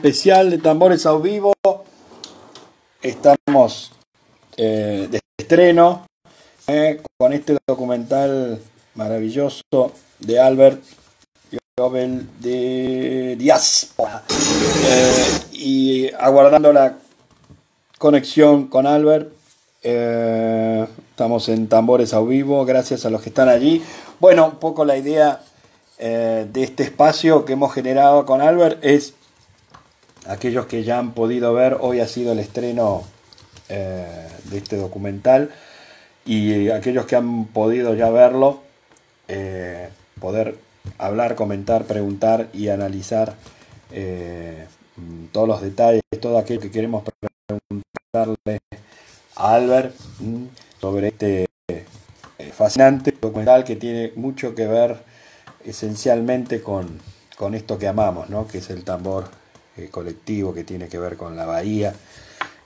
especial de Tambores a Vivo. Estamos de estreno con este documental maravilloso de Albert Jobel de Diáspora, y aguardando la conexión con Albert. Estamos en Tambores a Vivo, gracias a los que están allí. Bueno, un poco la idea de este espacio que hemos generado con Albert es, aquellos que ya han podido ver, hoy ha sido el estreno de este documental, y aquellos que han podido ya verlo, poder hablar, comentar, preguntar y analizar todos los detalles, todo aquello que queremos preguntarle a Albert sobre este fascinante documental que tiene mucho que ver esencialmente con esto que amamos, ¿no? Que es el tambor colectivo, que tiene que ver con la bahía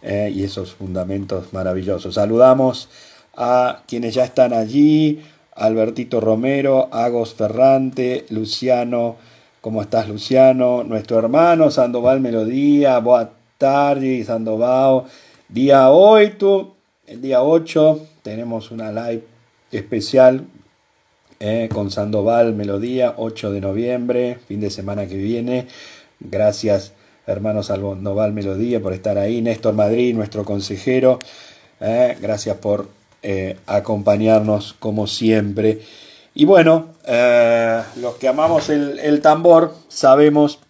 y esos fundamentos maravillosos. Saludamos a quienes ya están allí: Albertito Romero, Agos Ferrante, Luciano. ¿Cómo estás, Luciano? Nuestro hermano Sandoval Melodía, boa tarde, Sandoval. Día 8, el día 8, tenemos una live especial con Sandoval Melodía, 8 de noviembre, fin de semana que viene. Gracias, hermano Sandoval Melodía, por estar ahí. Néstor Madrid, nuestro consejero, gracias por acompañarnos como siempre. Y bueno, los que amamos el tambor sabemos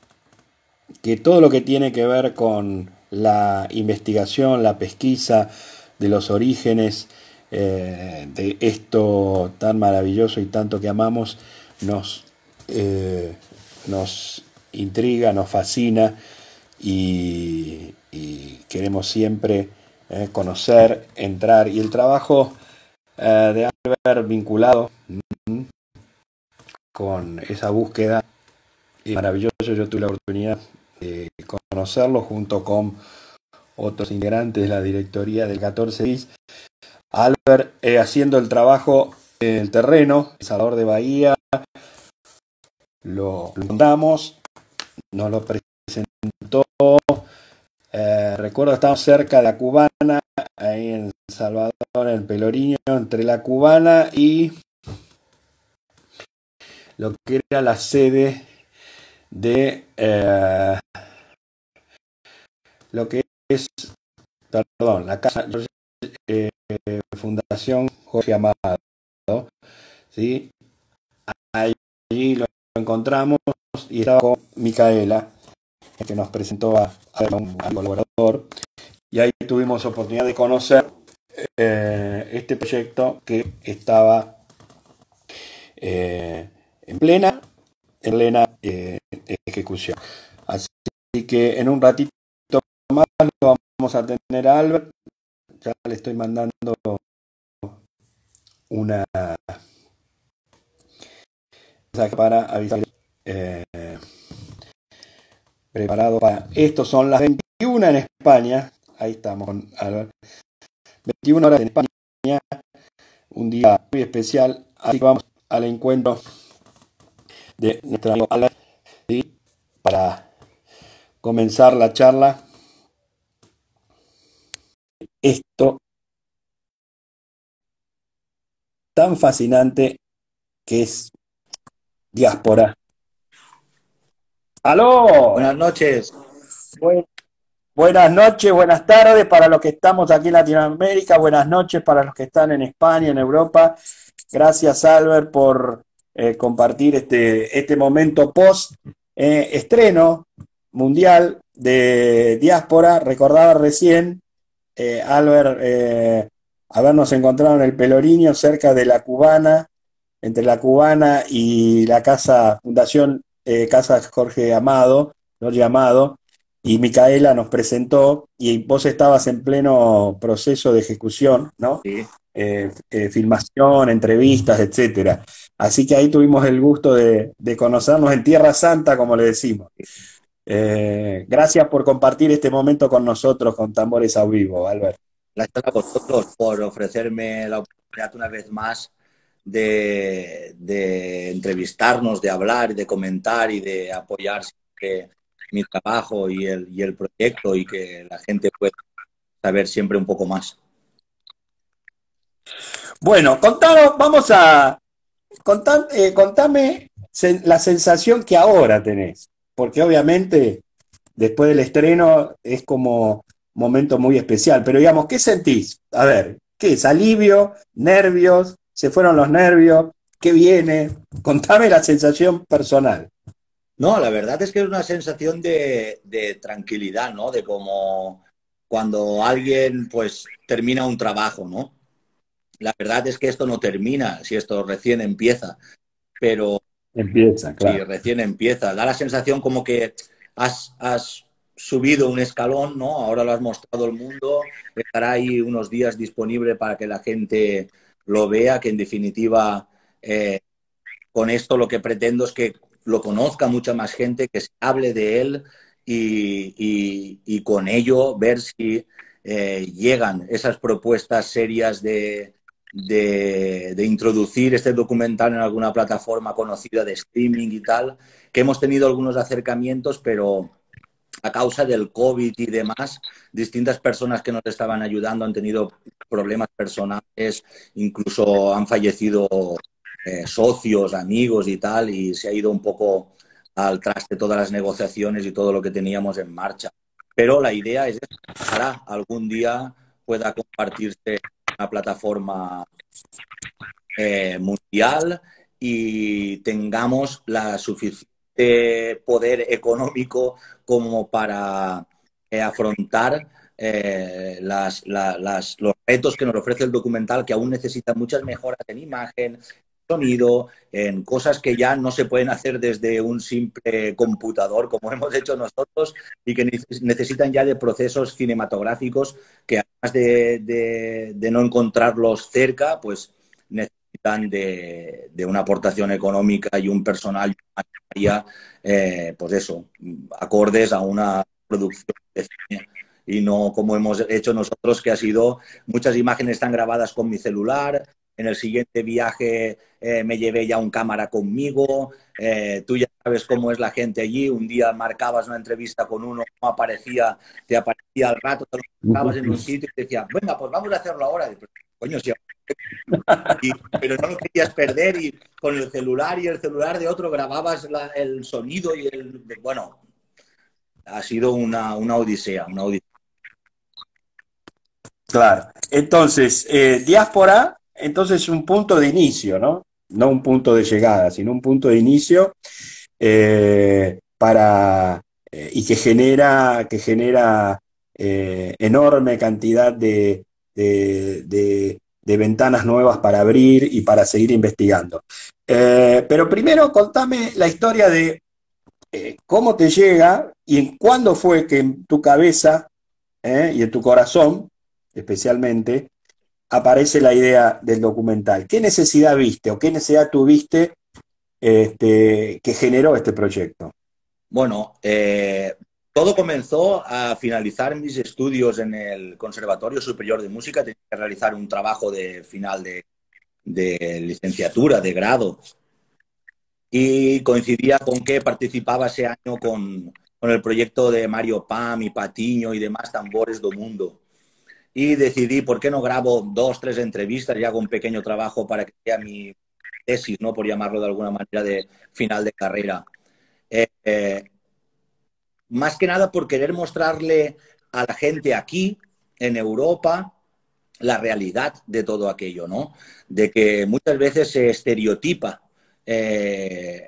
que todo lo que tiene que ver con la investigación, la pesquisa de los orígenes de esto tan maravilloso y tanto que amamos, nos intriga, nos fascina, y queremos siempre conocer, entrar. Y el trabajo de Albert vinculado con esa búsqueda es maravilloso. Yo tuve la oportunidad de conocerlo junto con otros integrantes de la directoría del 14 bis. Albert haciendo el trabajo en el terreno, El Salvador de Bahía, lo contamos, nos lo presentó. Recuerdo que estábamos cerca de la Cubana, ahí en El Salvador, en el Pelourinho, entre la Cubana y lo que era la sede de lo que es, perdón, la casa Fundación Jorge Amado, ¿sí? Allí lo encontramos y estaba con Micaela, que nos presentó a un colaborador, y ahí tuvimos oportunidad de conocer este proyecto que estaba en plena ejecución. Así que en un ratito más lo vamos a tener a Albert. Ya le estoy mandando una para avisar, preparado para esto. Son las 21 en España. Ahí estamos con Albert. 21 horas en España, un día muy especial. Así que vamos al encuentro de nuestro amigo Albert, ¿sí? Para comenzar la charla. Esto tan fascinante que es Diáspora. ¡Aló! Buenas noches. Buenas noches, buenas tardes para los que estamos aquí en Latinoamérica, buenas noches para los que están en España, en Europa. Gracias, Albert, por compartir este momento post estreno mundial de Diáspora. Recordaba recién, Albert, habernos encontrado en el Pelourinho, cerca de la Cubana, entre la Cubana y la Fundación Casa Jorge Amado, Jorge Amado, y Micaela nos presentó, y vos estabas en pleno proceso de ejecución, ¿no? Sí. Filmación, entrevistas, etcétera. Así que ahí tuvimos el gusto de conocernos en Tierra Santa, como le decimos. Gracias por compartir este momento con nosotros, con Tambores a Vivo, Albert. Gracias a vosotros por ofrecerme la oportunidad una vez más de entrevistarnos, de hablar, de comentar y de apoyar siempre mi trabajo y el proyecto y que la gente pueda saber siempre un poco más. Bueno, contame la sensación que ahora tenés, porque obviamente después del estreno es como un momento muy especial, pero digamos, ¿qué sentís? A ver, ¿qué es? ¿Alivio? ¿Nervios? ¿Se fueron los nervios? ¿Qué viene? Contame la sensación personal. No, la verdad es que es una sensación de tranquilidad, ¿no? De como cuando alguien pues termina un trabajo, ¿no? La verdad es que esto no termina, si esto recién empieza, pero Empieza, si claro. recién empieza, da la sensación como que has subido un escalón, ¿no? Ahora lo has mostrado al mundo, estará ahí unos días disponible para que la gente lo vea, que en definitiva con esto lo que pretendo es que lo conozca mucha más gente, que se hable de él y con ello ver si llegan esas propuestas serias de introducir este documental en alguna plataforma conocida de streaming y tal, que hemos tenido algunos acercamientos, pero a causa del COVID y demás, distintas personas que nos estaban ayudando han tenido problemas personales, incluso han fallecido socios, amigos y tal, y se ha ido un poco al traste todas las negociaciones y todo lo que teníamos en marcha. Pero la idea es, ojalá algún día pueda compartirse en una plataforma mundial y tengamos la suficiente poder económico como para afrontar los retos que nos ofrece el documental, que aún necesitan muchas mejoras en imagen, sonido, en cosas que ya no se pueden hacer desde un simple computador, como hemos hecho nosotros, y que necesitan ya de procesos cinematográficos que además de no encontrarlos cerca, pues necesitan de una aportación económica y un personal, pues eso, acordes a una producción de cine y no como hemos hecho nosotros, que ha sido muchas imágenes están grabadas con mi celular. En el siguiente viaje me llevé ya un cámara conmigo. Tú ya sabes cómo es la gente allí. Un día marcabas una entrevista con uno, no aparecía, te aparecía al rato, te lo marcabas en un sitio y te decía, venga, pues vamos a hacerlo ahora. Y, pues, coño, si pero no lo querías perder y con el celular y el celular de otro grababas el sonido y el... Bueno, ha sido una odisea, una odisea. Claro. Entonces, diáspora, entonces un punto de inicio, ¿no? No un punto de llegada, sino un punto de inicio para y que genera enorme cantidad de ventanas nuevas para abrir y para seguir investigando. Pero primero contame la historia de cómo te llega y en cuándo fue que en tu cabeza y en tu corazón, especialmente, aparece la idea del documental. ¿Qué necesidad viste o qué necesidad tuviste que generó este proyecto? Bueno, todo comenzó a finalizar mis estudios en el Conservatorio Superior de Música. Tenía que realizar un trabajo de final de licenciatura, de grado. Y coincidía con que participaba ese año con el proyecto de Mario Pam y Patiño y demás tambores do mundo. Y decidí, ¿por qué no grabo dos, tres entrevistas y hago un pequeño trabajo para que sea mi tesis, ¿no? Por llamarlo de alguna manera, de final de carrera. Eh, eh, Más que nada por querer mostrarle a la gente aquí, en Europa, la realidad de todo aquello, ¿no? De que muchas veces se estereotipa eh,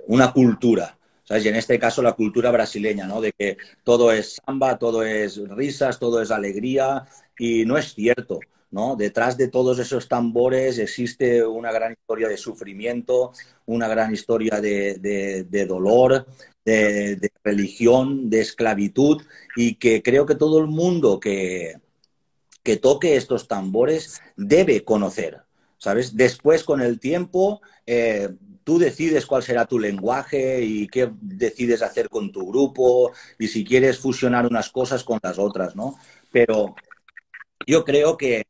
una cultura, ¿sabes? Y en este caso la cultura brasileña, ¿no? De que todo es samba, todo es risas, todo es alegría, y no es cierto, ¿no? Detrás de todos esos tambores existe una gran historia de sufrimiento, una gran historia de dolor, de religión, de esclavitud, y que creo que todo el mundo que toque estos tambores debe conocer, ¿sabes? Después, con el tiempo, tú decides cuál será tu lenguaje y qué decides hacer con tu grupo y si quieres fusionar unas cosas con las otras, ¿no? Pero yo creo que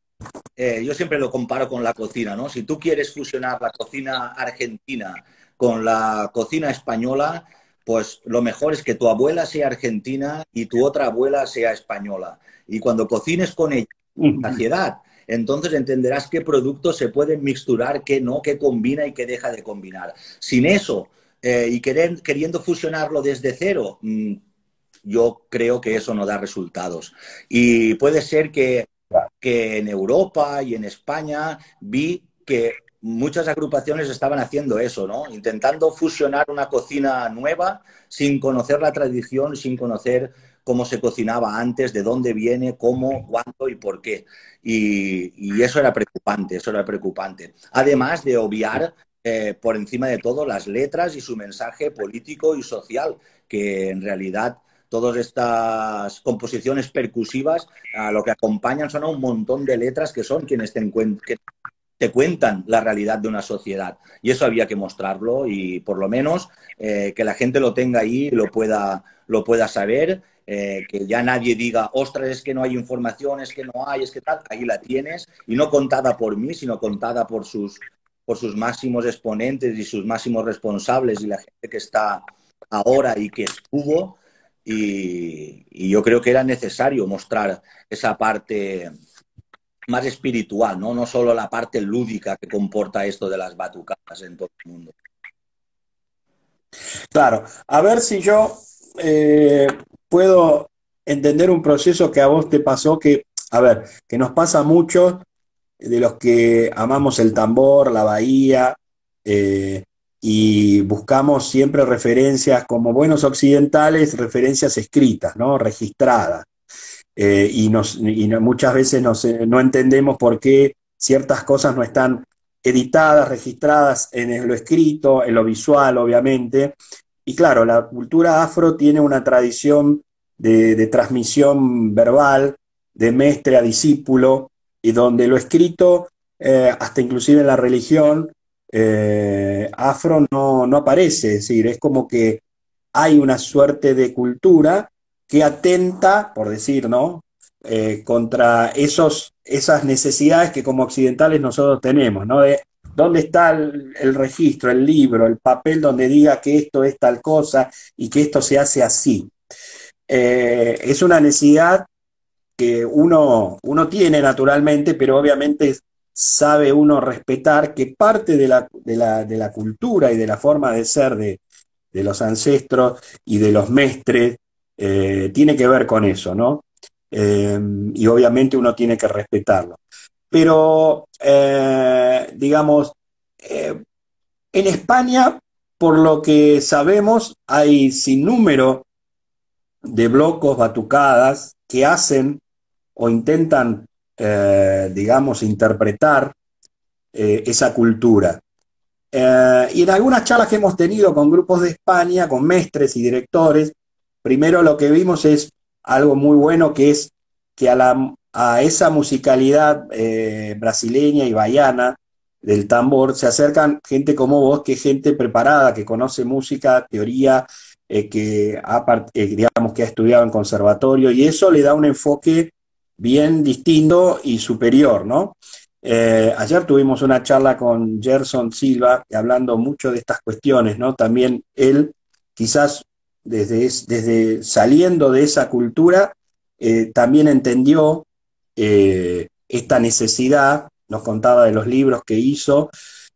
yo siempre lo comparo con la cocina, ¿no? Si tú quieres fusionar la cocina argentina con la cocina española, pues lo mejor es que tu abuela sea argentina y tu otra abuela sea española. Y cuando cocines con ella, saciedad, entonces entenderás qué productos se pueden mixturar, qué no, qué combina y qué deja de combinar. Sin eso, y queriendo fusionarlo desde cero, yo creo que eso no da resultados. Y puede ser que en Europa y en España vi que muchas agrupaciones estaban haciendo eso, ¿no? Intentando fusionar una cocina nueva sin conocer la tradición, sin conocer cómo se cocinaba antes, de dónde viene, cómo, cuándo y por qué. Y eso era preocupante, eso era preocupante. Además de obviar por encima de todo las letras y su mensaje político y social, que en realidad todas estas composiciones percusivas lo que acompañan son a un montón de letras que son quienes que te cuentan la realidad de una sociedad. Y eso había que mostrarlo y por lo menos que la gente lo tenga ahí y lo pueda saber, que ya nadie diga, ostras, es que no hay información, es que no hay, es que tal, ahí la tienes, y no contada por mí, sino contada por sus máximos exponentes y sus máximos responsables y la gente que está ahora y que estuvo. Y yo creo que era necesario mostrar esa parte más espiritual, ¿no? No solo la parte lúdica que comporta esto de las batucadas en todo el mundo. Claro, a ver si yo puedo entender un proceso que a vos te pasó, que, a ver, que nos pasa mucho de los que amamos el tambor, la bahía, eh, y buscamos siempre referencias como buenos occidentales, referencias escritas, ¿no? Registradas. Muchas veces no entendemos por qué ciertas cosas no están editadas, registradas en lo escrito, en lo visual, obviamente. Y claro, la cultura afro tiene una tradición de transmisión verbal, de maestre a discípulo, y donde lo escrito, hasta inclusive en la religión, afro no aparece, es decir, es como que hay una suerte de cultura que atenta, por decir, ¿no? Contra esas necesidades que como occidentales nosotros tenemos, ¿no? De dónde está el registro, el libro, el papel donde diga que esto es tal cosa y que esto se hace así. Es una necesidad que uno tiene naturalmente, pero obviamente sabe uno respetar que parte de la cultura y de la forma de ser de los ancestros y de los mestres tiene que ver con eso, ¿no? Y obviamente uno tiene que respetarlo. Pero, digamos, en España, por lo que sabemos, hay sin número de blocos, batucadas, que hacen o intentan, digamos, interpretar esa cultura. Y en algunas charlas que hemos tenido con grupos de España, con mestres y directores, primero lo que vimos es algo muy bueno, que es que a esa musicalidad brasileña y baiana del tambor se acercan gente como vos, que es gente preparada, que conoce música, teoría, digamos, que ha estudiado en conservatorio, y eso le da un enfoque bien distinto y superior, ¿no? Ayer tuvimos una charla con Gerson Silva hablando mucho de estas cuestiones, ¿no? También él, quizás desde saliendo de esa cultura, también entendió esta necesidad, nos contaba de los libros que hizo,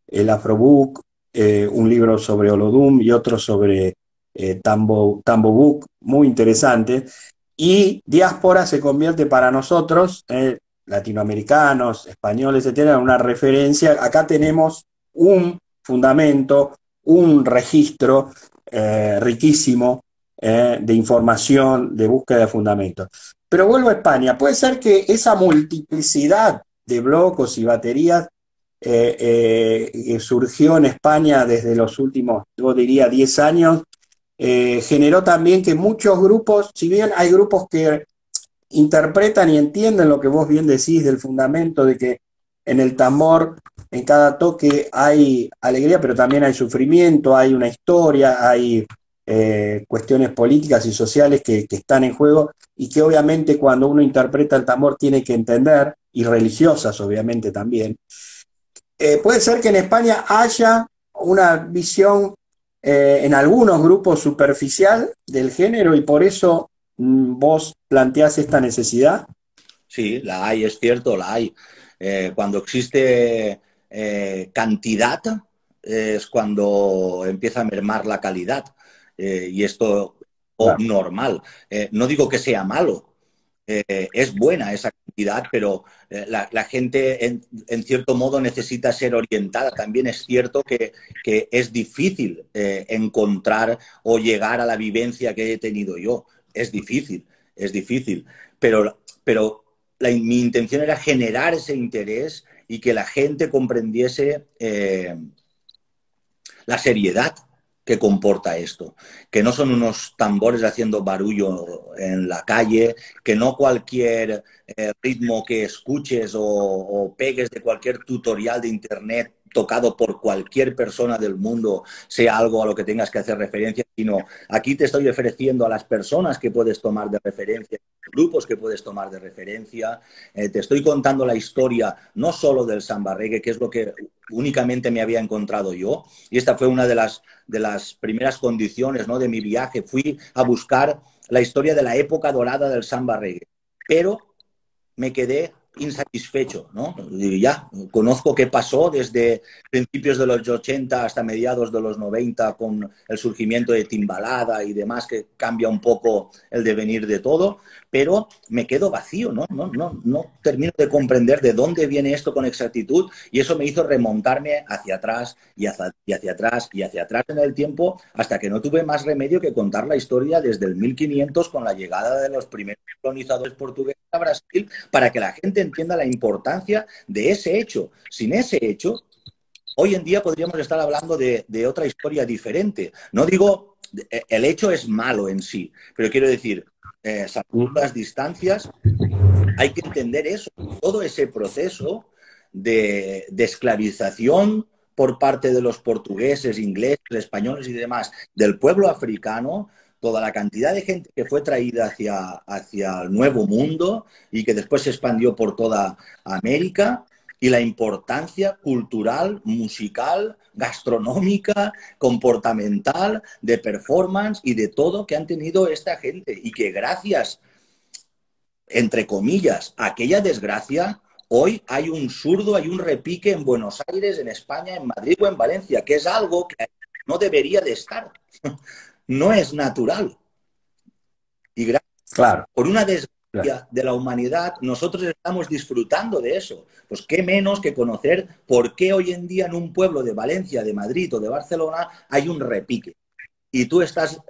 el Afrobook, un libro sobre Olodum y otro sobre Tambo Book, muy interesante, y diáspora se convierte para nosotros, latinoamericanos, españoles, etcétera, en una referencia. Acá tenemos un fundamento, un registro riquísimo de información, de búsqueda de fundamentos. Pero vuelvo a España, puede ser que esa multiplicidad de blocos y baterías que surgió en España desde los últimos, yo diría, 10 años, generó también que muchos grupos, si bien hay grupos que interpretan y entienden lo que vos bien decís del fundamento de que en el tambor, en cada toque hay alegría, pero también hay sufrimiento, hay una historia, hay cuestiones políticas y sociales que están en juego y que obviamente cuando uno interpreta el tambor tiene que entender, y religiosas obviamente también. Puede ser que en España haya una visión en algunos grupos superficial del género y por eso vos planteás esta necesidad. Sí, la hay, es cierto, la hay. Cuando existe cantidad es cuando empieza a mermar la calidad. Y esto es Claro. normal. No digo que sea malo, es buena esa cantidad, pero la gente en cierto modo necesita ser orientada. También es cierto que es difícil encontrar o llegar a la vivencia que he tenido yo. Es difícil, pero mi intención era generar ese interés y que la gente comprendiese la seriedad que comporta esto, que no son unos tambores haciendo barullo en la calle, que no cualquier ritmo que escuches o pegues de cualquier tutorial de internet tocado por cualquier persona del mundo sea algo a lo que tengas que hacer referencia, sino aquí te estoy ofreciendo a las personas que puedes tomar de referencia, grupos que puedes tomar de referencia, te estoy contando la historia no solo del samba reggae, que es lo que únicamente me había encontrado yo, y esta fue una de las primeras condiciones, ¿no?, de mi viaje. Fui a buscar la historia de la época dorada del samba reggae, pero me quedé insatisfecho, ¿no? Y ya, conozco qué pasó desde principios de los 80 hasta mediados de los 90 con el surgimiento de Timbalada y demás, que cambia un poco el devenir de todo, pero me quedo vacío, ¿no? No termino de comprender de dónde viene esto con exactitud y eso me hizo remontarme hacia atrás y hacia atrás y hacia atrás en el tiempo hasta que no tuve más remedio que contar la historia desde el 1500 con la llegada de los primeros colonizadores portugueses a Brasil para que la gente entienda la importancia de ese hecho. Sin ese hecho, hoy en día podríamos estar hablando de otra historia diferente. No digo, el hecho es malo en sí, pero quiero decir, salvando las distancias, hay que entender eso, todo ese proceso de esclavización por parte de los portugueses, ingleses, españoles y demás, del pueblo africano, toda la cantidad de gente que fue traída hacia el Nuevo Mundo y que después se expandió por toda América, y la importancia cultural, musical, gastronómica, comportamental, de performance y de todo que han tenido esta gente y que gracias, entre comillas, aquella desgracia, hoy hay un zurdo, hay un repique en Buenos Aires, en España, en Madrid o en Valencia, que es algo que no debería de estar. No es natural. Y gracias Claro, por una claro. desgracia de la humanidad, nosotros estamos disfrutando de eso. Pues qué menos que conocer por qué hoy en día en un pueblo de Valencia, de Madrid o de Barcelona hay un repique. Y tú estás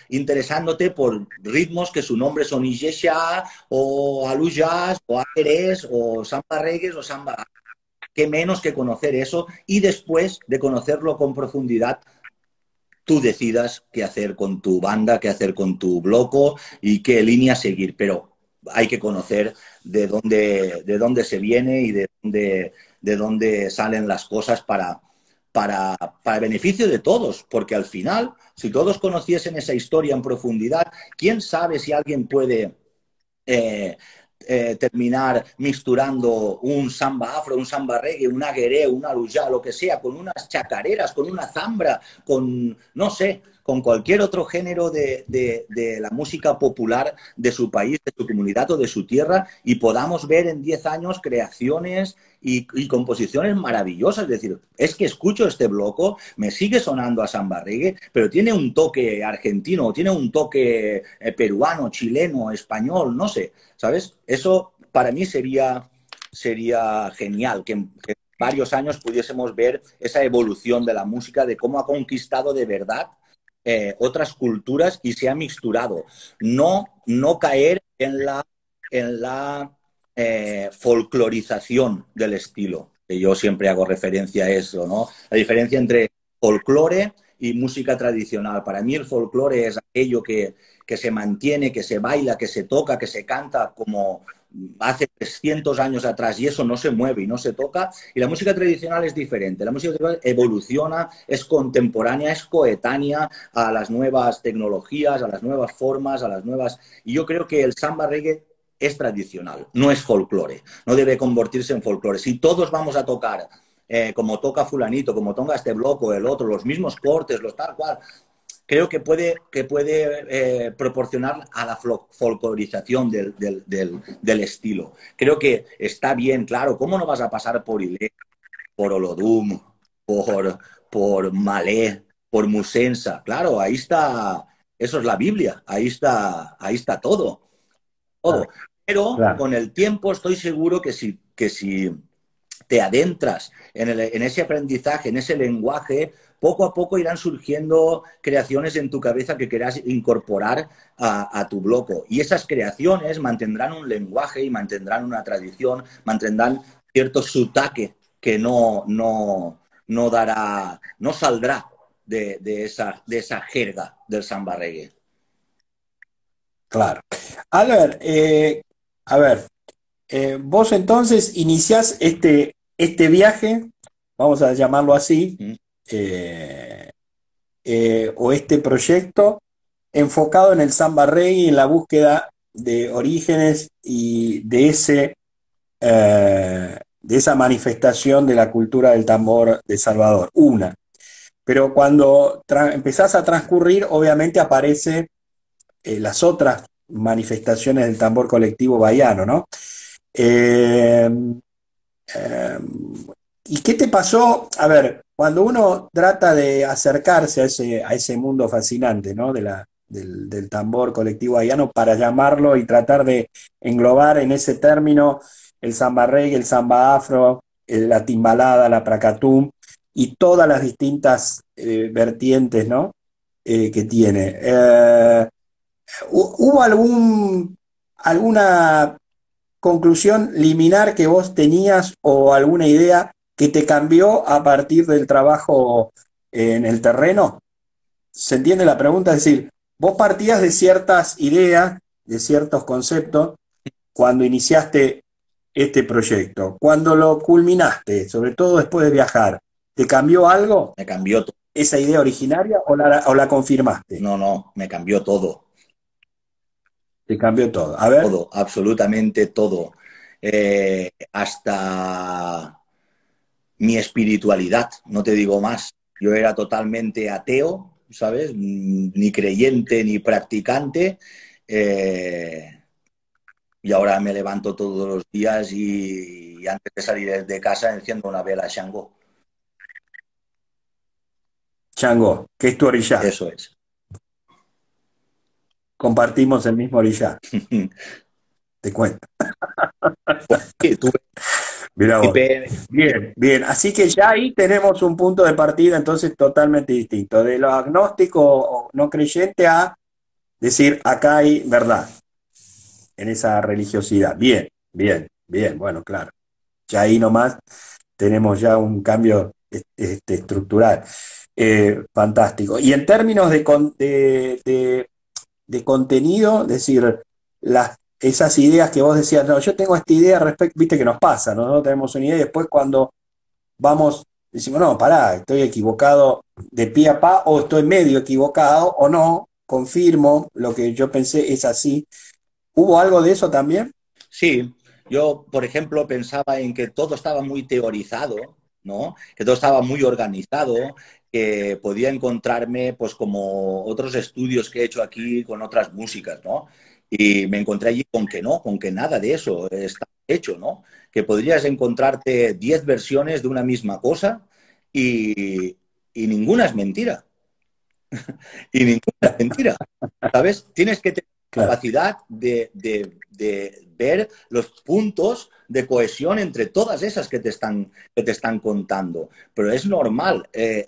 interesándote por ritmos que su nombre son Igesha o Aluyas o Ares o Samba Reggae o Samba. Qué menos que conocer eso y después de conocerlo con profundidad, tú decidas qué hacer con tu banda, qué hacer con tu bloco y qué línea seguir. Pero hay que conocer de dónde se viene y de dónde salen las cosas para beneficio de todos, porque al final, si todos conociesen esa historia en profundidad, ¿quién sabe si alguien puede eh, terminar misturando un samba afro, un samba reggae, un agueré, un aluyá, lo que sea, con unas chacareras, con una zambra, con, no sé, con cualquier otro género de la música popular de su país, de su comunidad o de su tierra, y podamos ver en 10 años creaciones y composiciones maravillosas? Es decir, es que escucho este bloco, me sigue sonando a samba reggae, pero tiene un toque argentino, tiene un toque peruano, chileno, español, no sé, ¿sabes? Eso para mí sería genial, que en varios años pudiésemos ver esa evolución de la música, de cómo ha conquistado de verdad otras culturas y se ha mixturado. No caer en la folclorización del estilo, que yo siempre hago referencia a eso, ¿no? La diferencia entre folclore y música tradicional. Para mí el folclore es aquello que se mantiene, que se baila, que se toca, que se canta como hace 300 años atrás y eso no se mueve y no se toca. Y la música tradicional es diferente. La música tradicional evoluciona, es contemporánea, es coetánea a las nuevas tecnologías, a las nuevas formas, a las nuevas... Y yo creo que el samba reggae es tradicional, no es folclore, no debe convertirse en folclore. Si todos vamos a tocar como toca fulanito, como toca este bloco, el otro, los mismos cortes, los tal cual, creo que puede proporcionar a la folclorización del estilo. Creo que está bien, claro, ¿cómo no vas a pasar por Ilé, por Olodum, por, por Malé, por Musensa? Claro, ahí está, eso es la Biblia, ahí está todo, Claro, todo. Pero claro. con el tiempo estoy seguro que si te adentras en ese aprendizaje, en ese lenguaje, poco a poco irán surgiendo creaciones en tu cabeza que quieras incorporar a tu bloco. Y esas creaciones mantendrán un lenguaje y mantendrán una tradición, mantendrán cierto sutaque que no dará, no saldrá de esa jerga del samba reggae. Claro. Albert, a ver, vos entonces iniciás este viaje, vamos a llamarlo así, ¿Mm? eh, o este proyecto enfocado en el samba reggae, en la búsqueda de orígenes y de esa manifestación de la cultura del tambor de Salvador, una. Pero cuando empezás a transcurrir, obviamente aparece las otras manifestaciones del tambor colectivo baiano, ¿no? Eh, eh, ¿Y qué te pasó? A ver, cuando uno trata de acercarse a ese mundo fascinante, ¿no? Del tambor colectivo baiano para llamarlo y tratar de englobar en ese término el samba reggae, el samba afro, la timbalada, la pracatum y todas las distintas vertientes, ¿no? Que tiene. ¿Hubo alguna conclusión liminar que vos tenías o alguna idea que te cambió a partir del trabajo en el terreno? ¿Se entiende la pregunta? Es decir, vos partías de ciertas ideas, de ciertos conceptos, cuando iniciaste este proyecto. Cuando lo culminaste, sobre todo después de viajar, ¿te cambió algo Me cambió todo. esa idea originaria o la confirmaste? No, me cambió todo. Te cambió todo. A ver, Todo, absolutamente todo. Hasta mi espiritualidad, no te digo más. Yo era totalmente ateo, ¿sabes? Ni creyente ni practicante. Eh, y ahora me levanto todos los días y antes de salir de casa enciendo una vela a Shango. Chango, que es tu orilla. Eso es. Compartimos el mismo orilla, te cuento. Sí, tuve Mira vos. Bien, bien. Así que ya ahí tenemos un punto de partida entonces totalmente distinto. De lo agnóstico o no creyente a decir, acá hay verdad en esa religiosidad. Bien, bien, bien. Bueno, claro. Ya ahí nomás tenemos ya un cambio estructural. Fantástico. Y en términos de contenido, es decir, esas ideas que vos decías, no, yo tengo esta idea respecto, viste que nos pasa, ¿no? Nosotros tenemos una idea y después cuando vamos, decimos, no, pará, estoy equivocado de pie a pa o estoy medio equivocado o no, confirmo lo que yo pensé es así. ¿Hubo algo de eso también? Sí, yo, por ejemplo, pensaba en que todo estaba muy teorizado, ¿no? Que todo estaba muy organizado, que podía encontrarme, pues, como otros estudios que he hecho aquí con otras músicas, ¿no? Y me encontré allí con que no, con que nada de eso está hecho, ¿no? Que podrías encontrarte 10 versiones de una misma cosa y ninguna es mentira. Y ninguna es mentira. ¿Sabes? Tienes que tener Claro, capacidad de ver los puntos de cohesión entre todas esas que te están contando. Pero es normal. Eh,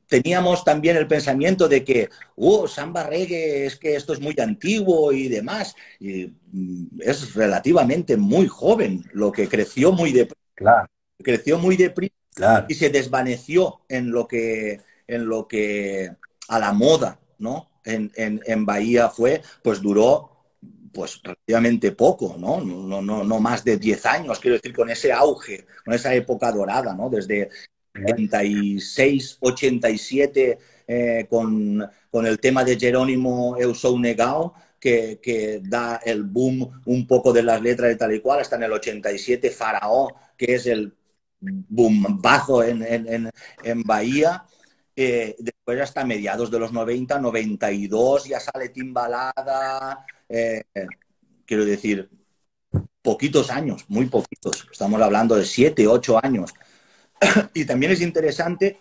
Teníamos también el pensamiento de que, samba reggae, es que esto es muy antiguo y demás. Y es relativamente muy joven, lo que claro, creció muy deprisa claro. y se desvaneció en lo que a la moda, ¿no? En Bahía fue, pues duró pues relativamente poco, ¿no? No más de 10 años, quiero decir, con ese auge, con esa época dorada, ¿no? Desde 86, 87, con el tema de Jerónimo Eu Sou Negao, que da el boom un poco de las letras de tal y cual, hasta en el 87, Faraó, que es bombazo en Bahía. Después hasta mediados de los 90, 92, ya sale Timbalada. Quiero decir, poquitos años, muy poquitos. Estamos hablando de 7, 8 años. Y también es interesante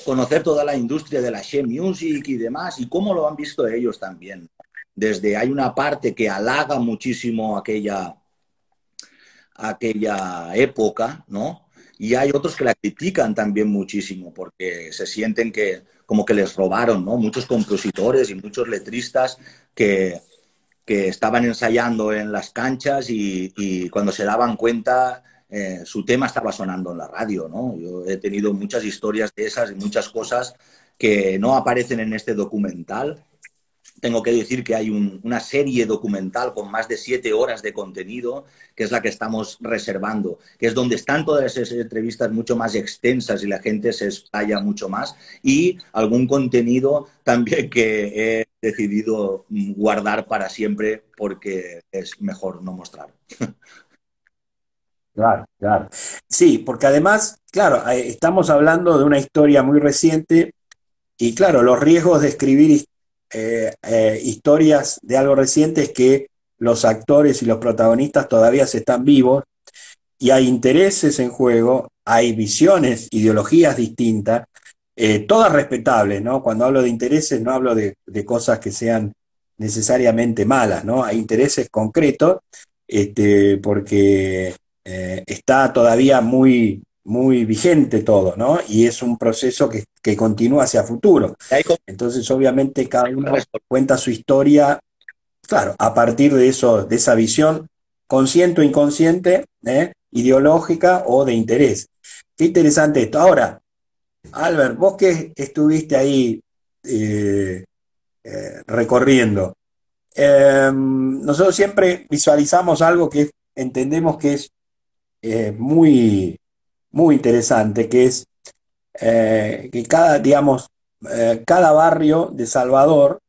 conocer toda la industria de la She Music y demás, y cómo lo han visto ellos también. Desde hay una parte que halaga muchísimo aquella época, ¿no? Y hay otros que la critican también muchísimo porque se sienten que como que les robaron, ¿no? Muchos compositores y muchos letristas que estaban ensayando en las canchas y cuando se daban cuenta su tema estaba sonando en la radio, ¿no? Yo he tenido muchas historias de esas y muchas cosas que no aparecen en este documental. Tengo que decir que hay una serie documental con más de 7 horas de contenido, que es la que estamos reservando, que es donde están todas esas entrevistas mucho más extensas y la gente se explaya mucho más, y algún contenido también que he decidido guardar para siempre porque es mejor no mostrar. Claro, claro. Sí, porque además, claro, estamos hablando de una historia muy reciente y claro, los riesgos de escribir historias de algo reciente es que los actores y los protagonistas todavía se están vivos y hay intereses en juego, hay visiones, ideologías distintas, todas respetables, ¿no? Cuando hablo de intereses no hablo de cosas que sean necesariamente malas, ¿no? Hay intereses concretos, porque está todavía muy, muy vigente todo, ¿no? Y es un proceso que continúa hacia futuro. Hay Entonces, obviamente, cada uno cuenta su historia, claro, a partir de eso, de esa visión consciente o inconsciente, ideológica o de interés. Qué interesante esto. Ahora, Albert, vos que estuviste ahí eh, recorriendo, nosotros siempre visualizamos algo que entendemos que es muy, muy interesante, que es que cada, digamos, cada barrio de Salvador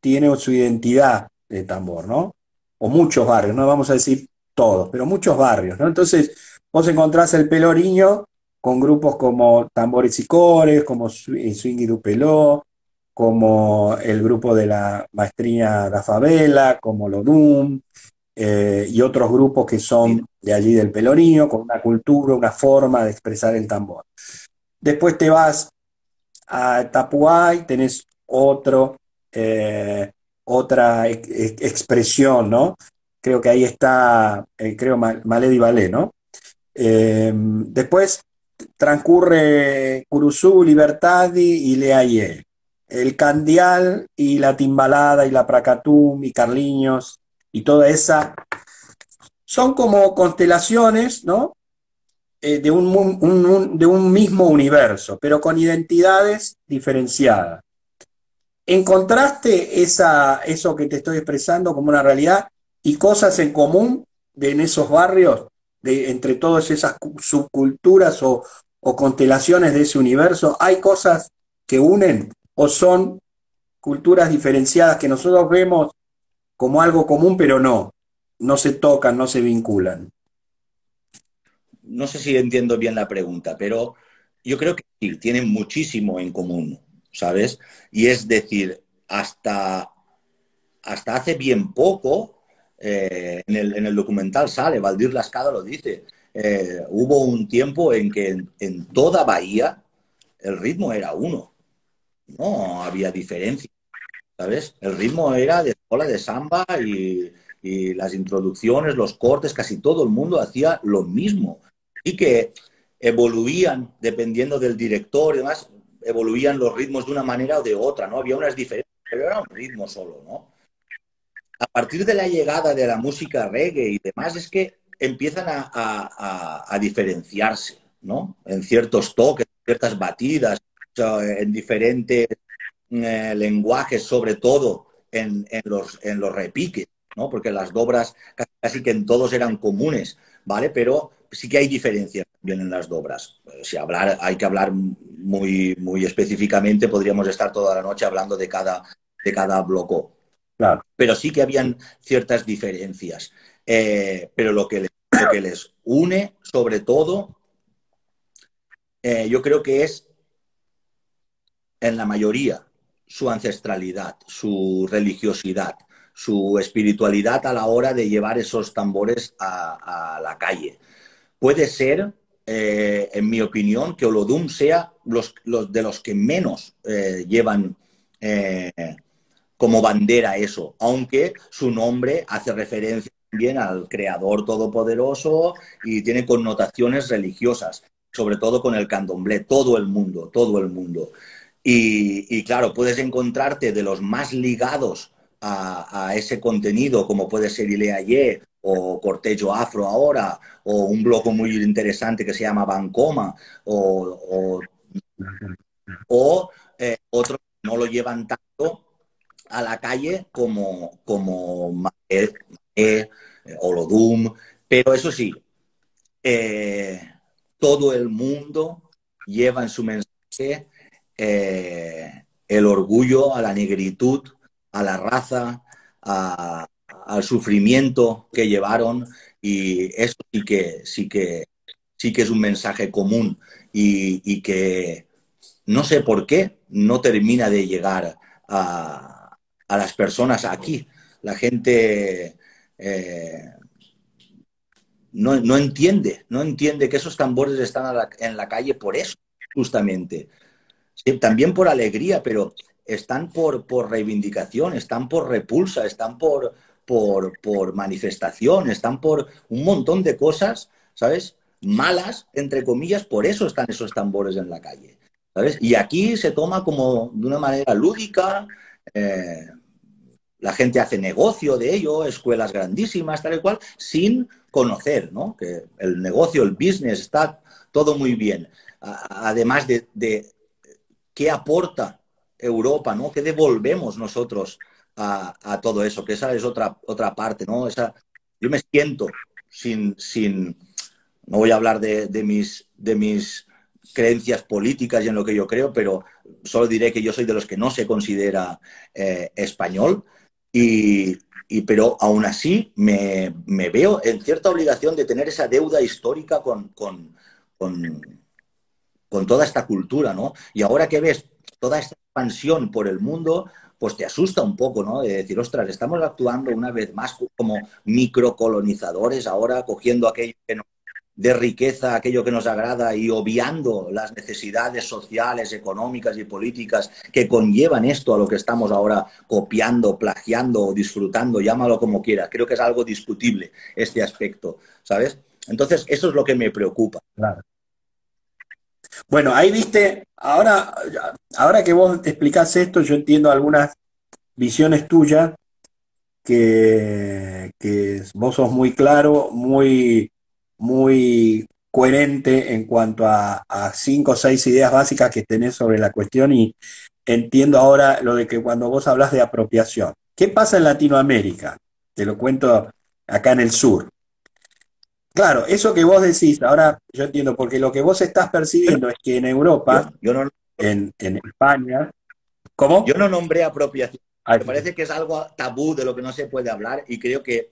tiene su identidad de tambor, ¿no? O muchos barrios, no vamos a decir todos, pero muchos barrios, ¿no? Entonces, vos encontrás el Peloriño con grupos como Tambores y Cores, como Swing y Dupeló, como el grupo de la Maestría da Favela, como Lodum, y otros grupos que son de allí del Peloriño, con una cultura, una forma de expresar el tambor. Después te vas a Tapuay, tenés otra expresión, ¿no? Creo que ahí está, creo, Maledi Ballet, ¿no? Después transcurre Curuzú, Libertadi y Leayé. El Candial y la Timbalada y la Pracatum y Carliños y toda esa son como constelaciones, ¿no? De un mismo universo, pero con identidades diferenciadas. ¿Encontraste eso que te estoy expresando como una realidad y cosas en común en esos barrios, entre todas esas subculturas o constelaciones de ese universo? ¿Hay cosas que unen o son culturas diferenciadas que nosotros vemos como algo común, pero no se tocan, no se vinculan? No sé si entiendo bien la pregunta, pero yo creo que sí, tienen muchísimo en común, ¿sabes? Y es decir, hasta hace bien poco, en el documental sale, Valdir Lascada lo dice, hubo un tiempo en que en toda Bahía el ritmo era uno, no había diferencia, ¿sabes? El ritmo era de escuela de samba y las introducciones, los cortes, casi todo el mundo hacía lo mismo. Y que evoluían, dependiendo del director y demás, evoluían los ritmos de una manera o de otra, ¿no? Había unas diferencias, pero era un ritmo solo, ¿no? A partir de la llegada de la música reggae y demás, es que empiezan a diferenciarse, ¿no? En ciertos toques, ciertas batidas, en diferentes lenguajes, sobre todo en los repiques, ¿no? Porque las dobras casi que en todos eran comunes, ¿vale? Pero sí que hay diferencias también en las dobras. Si hay que hablar muy, muy específicamente, podríamos estar toda la noche hablando de cada bloco. Claro. Pero sí que habían ciertas diferencias. Pero lo que les lo que les une, sobre todo, yo creo que es, en la mayoría, su ancestralidad, su religiosidad, su espiritualidad a la hora de llevar esos tambores a la calle. Puede ser, en mi opinión, que Olodum sea de los que menos llevan como bandera eso, aunque su nombre hace referencia también al Creador Todopoderoso y tiene connotaciones religiosas, sobre todo con el candomblé, todo el mundo, todo el mundo. Y claro, puedes encontrarte de los más ligados a ese contenido, como puede ser Ileayé o Cortejo Afro ahora, o un bloque muy interesante que se llama Bancoma, o otros que no lo llevan tanto a la calle como Olodum, pero eso sí, eh, todo el mundo lleva en su mensaje el orgullo a la negritud, a la raza, al sufrimiento que llevaron, y eso sí que es un mensaje común y que no sé por qué no termina de llegar a las personas aquí. La gente no entiende que esos tambores están en la calle por eso, justamente. Sí, también por alegría, pero están por reivindicación, están por repulsa, están por manifestación, están por un montón de cosas, ¿sabes? Malas, entre comillas, por eso están esos tambores en la calle, ¿sabes? Y aquí se toma como de una manera lúdica, eh, la gente hace negocio de ello, escuelas grandísimas, tal y cual, sin conocer, ¿no? Que el negocio, el business, está todo muy bien. Además de qué aporta Europa, ¿no? ¿Qué devolvemos nosotros a todo eso? Que esa es otra parte, ¿no? Yo me siento no voy a hablar de mis creencias políticas y en lo que yo creo, pero solo diré que yo soy de los que no se considera español, pero aún así me veo en cierta obligación de tener esa deuda histórica con, con toda esta cultura, ¿no? Y ahora que ves toda esta expansión por el mundo, pues te asusta un poco, ¿no? De decir, ostras, estamos actuando una vez más como microcolonizadores, ahora cogiendo aquello que nos de riqueza, aquello que nos agrada y obviando las necesidades sociales, económicas y políticas que conllevan esto a lo que estamos ahora copiando, plagiando o disfrutando, llámalo como quieras. Creo que es algo discutible este aspecto, ¿sabes? Entonces, eso es lo que me preocupa. Claro. Bueno, ahí viste, ahora que vos te explicás esto, yo entiendo algunas visiones tuyas que vos sos muy claro, muy coherente en cuanto a cinco o seis ideas básicas que tenés sobre la cuestión y entiendo ahora lo de que cuando vos hablas de apropiación. ¿Qué pasa en Latinoamérica? Te lo cuento acá en el sur. Claro, eso que vos decís, ahora yo entiendo, porque lo que vos estás percibiendo es que en Europa, Yo no, en España, yo ¿cómo? no nombré apropiación. Ay, Me parece que es algo tabú de lo que no se puede hablar y creo que,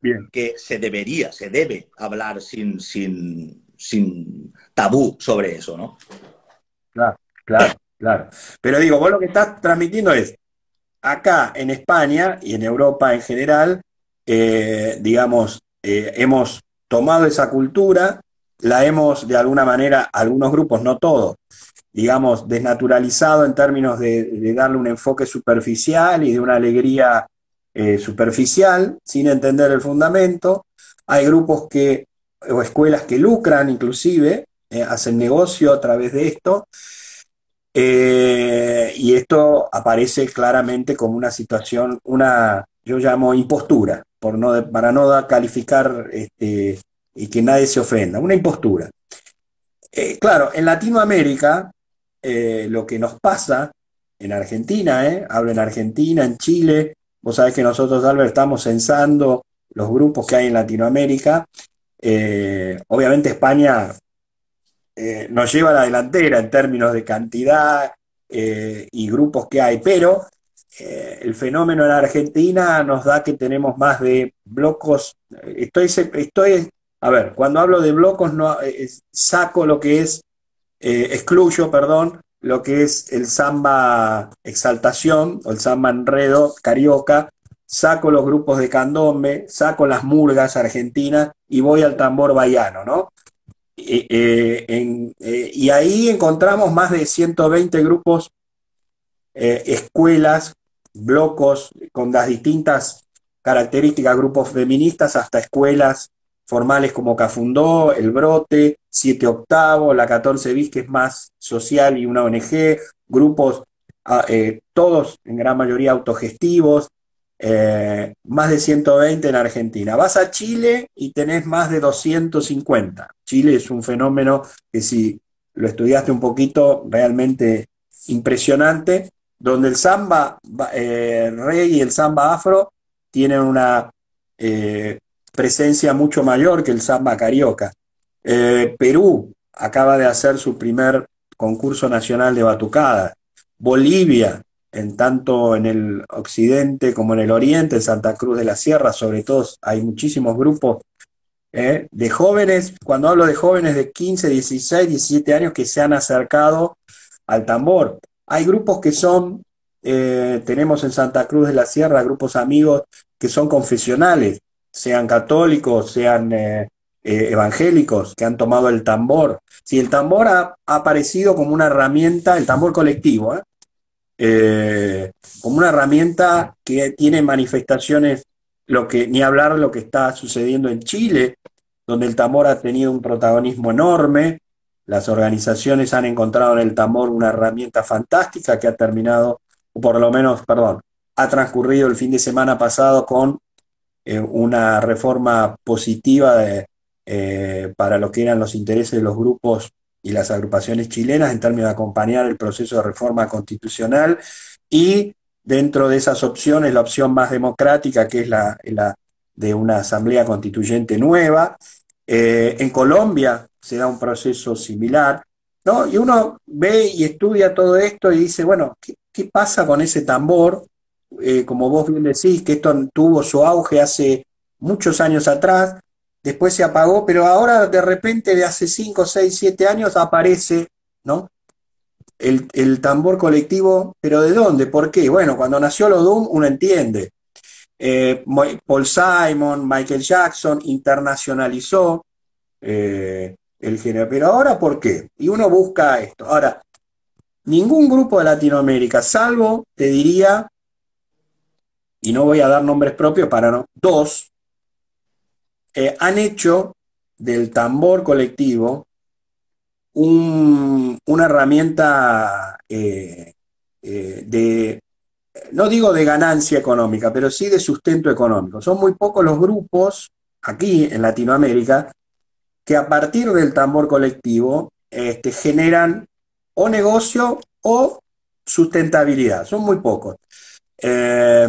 bien, que se debe hablar sin tabú sobre eso, ¿no? claro, claro, claro. Pero digo, vos lo que estás transmitiendo es, acá en España y en Europa en general, digamos, hemos tomado esa cultura, la hemos de alguna manera, algunos grupos, no todos, digamos, desnaturalizado en términos de darle un enfoque superficial y de una alegría superficial, sin entender el fundamento. Hay grupos o escuelas que lucran inclusive, hacen negocio a través de esto, y esto aparece claramente como una situación, yo llamo impostura, para no calificar y que nadie se ofenda, una impostura. Claro, en Latinoamérica, lo que nos pasa en Argentina, hablo en Argentina, en Chile, vos sabés que nosotros, Albert, estamos censando los grupos que hay en Latinoamérica. Obviamente España nos lleva a la delantera en términos de cantidad y grupos que hay, pero el fenómeno en Argentina nos da que tenemos más de blocos. A ver, cuando hablo de blocos, no, saco lo que es, excluyo, perdón, lo que es el samba exaltación o el samba enredo carioca, saco los grupos de candombe, saco las murgas argentinas y voy al tambor baiano, ¿no? Y ahí encontramos más de 120 grupos, escuelas, blocos con las distintas características, grupos feministas hasta escuelas formales como Cafundó, El Brote, 7 Octavo, la 14 Bis, que es más social y una ONG, grupos, todos en gran mayoría autogestivos, más de 120 en Argentina. Vas a Chile y tenés más de 250. Chile es un fenómeno que, si lo estudiaste un poquito, realmente impresionante, donde el samba reggae y el samba afro tienen una presencia mucho mayor que el samba carioca. Perú acaba de hacer su primer concurso nacional de batucada. Bolivia, en tanto en el occidente como en el oriente, en Santa Cruz de la Sierra, sobre todo, hay muchísimos grupos de jóvenes, cuando hablo de jóvenes de 15, 16, 17 años que se han acercado al tambor. Hay grupos que son, tenemos en Santa Cruz de la Sierra grupos amigos que son confesionales, sean católicos, sean evangélicos, que han tomado el tambor. Si el tambor ha aparecido como una herramienta, el tambor colectivo, como una herramienta que tiene manifestaciones, ni hablar lo que está sucediendo en Chile, donde el tambor ha tenido un protagonismo enorme. Las organizaciones han encontrado en el tambor una herramienta fantástica que ha terminado, o por lo menos, perdón, ha transcurrido el fin de semana pasado con una reforma positiva para lo que eran los intereses de los grupos y las agrupaciones chilenas en términos de acompañar el proceso de reforma constitucional, y dentro de esas opciones la opción más democrática, que es la de una asamblea constituyente nueva. En Colombia se da un proceso similar, ¿no? Y uno ve y estudia todo esto y dice, bueno, ¿qué pasa con ese tambor? Como vos bien decís, que esto tuvo su auge hace muchos años atrás, después se apagó, pero ahora de repente, de hace 5, 6, 7 años aparece, ¿no? El tambor colectivo, pero ¿de dónde? ¿Por qué? Bueno, cuando nació lo Doom, uno entiende. Paul Simon, Michael Jackson internacionalizó el género, pero ahora ¿por qué? Y uno busca esto. Ahora, ningún grupo de Latinoamérica, salvo, te diría, y no voy a dar nombres propios para no, dos, han hecho del tambor colectivo una herramienta de, no digo de ganancia económica, pero sí de sustento económico. Son muy pocos los grupos aquí en Latinoamérica que a partir del tambor colectivo generan o negocio o sustentabilidad. Son muy pocos. Eh,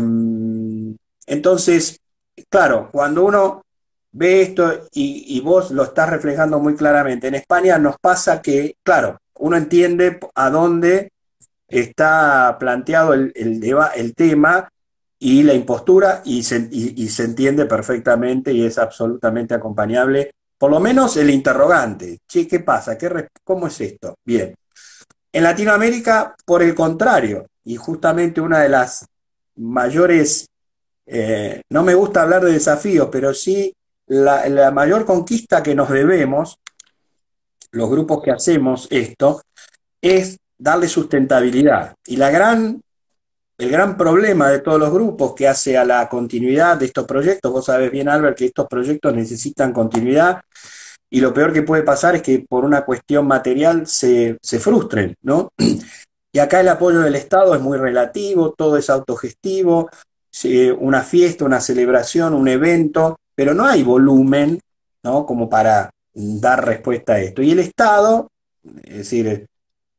entonces, claro, cuando uno ve esto y vos lo estás reflejando muy claramente, en España nos pasa que, claro, uno entiende a dónde está planteado el tema y la impostura, y se entiende perfectamente y es absolutamente acompañable, por lo menos el interrogante. Che, ¿qué pasa? ¿Cómo es esto? Bien. En Latinoamérica, por el contrario, y justamente una de las mayores, no me gusta hablar de desafíos, pero sí la mayor conquista que nos debemos, los grupos que hacemos esto, es darle sustentabilidad. Y el gran problema de todos los grupos que hace a la continuidad de estos proyectos, vos sabés bien, Albert, que estos proyectos necesitan continuidad, y lo peor que puede pasar es que por una cuestión material se frustren, ¿no? Y acá el apoyo del Estado es muy relativo, todo es autogestivo, una fiesta, una celebración, un evento, pero no hay volumen, ¿no? Como para dar respuesta a esto. Y el Estado, es decir,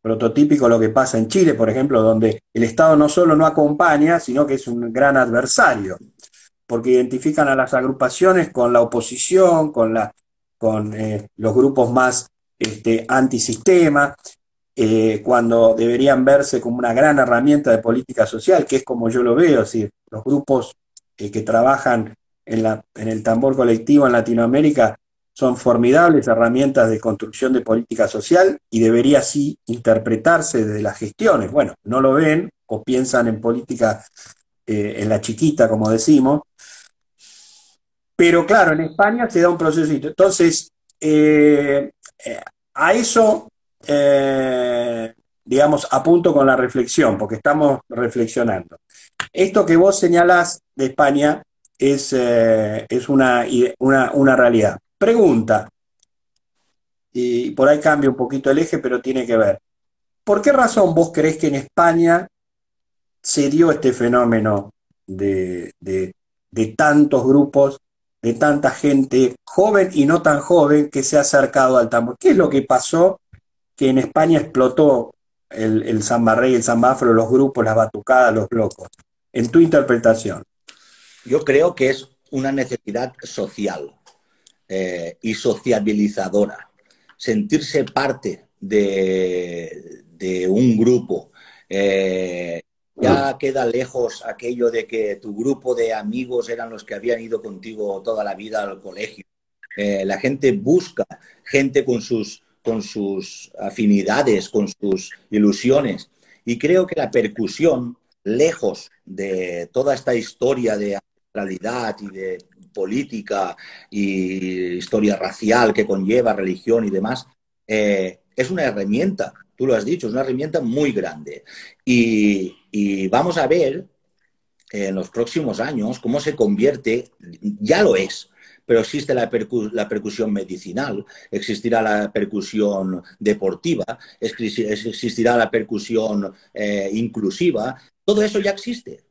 prototípico lo que pasa en Chile, por ejemplo, donde el Estado no solo no acompaña, sino que es un gran adversario, porque identifican a las agrupaciones con la oposición, con los grupos más antisistema. cuando deberían verse como una gran herramienta de política social, que es como yo lo veo, es decir, los grupos que trabajan en el tambor colectivo en Latinoamérica son formidables herramientas de construcción de política social y debería así interpretarse desde las gestiones. Bueno, no lo ven o piensan en política en la chiquita, como decimos, pero claro, en España se da un proceso. Entonces, eh, a eso, digamos, apunto con la reflexión, porque estamos reflexionando. Esto que vos señalás de España es una realidad. Pregunta, y por ahí cambia un poquito el eje, pero tiene que ver. ¿Por qué razón vos creés que en España se dio este fenómeno de tantos grupos, de tanta gente joven y no tan joven que se ha acercado al tambor? ¿Qué es lo que pasó que en España explotó el samba reggae, el samba afro, los grupos, las batucadas, los locos? En tu interpretación. Yo creo que es una necesidad social y sociabilizadora. Sentirse parte de un grupo. Ya queda lejos aquello de que tu grupo de amigos eran los que habían ido contigo toda la vida al colegio. La gente busca gente con sus afinidades, con sus ilusiones. Y creo que la percusión, lejos de toda esta historia de realidad y de política y historia racial que conlleva religión y demás, es una herramienta, tú lo has dicho, es una herramienta muy grande. Y vamos a ver en los próximos años cómo se convierte, ya lo es, pero existe la percusión medicinal, existirá la percusión deportiva, existirá la percusión inclusiva, todo eso ya existe.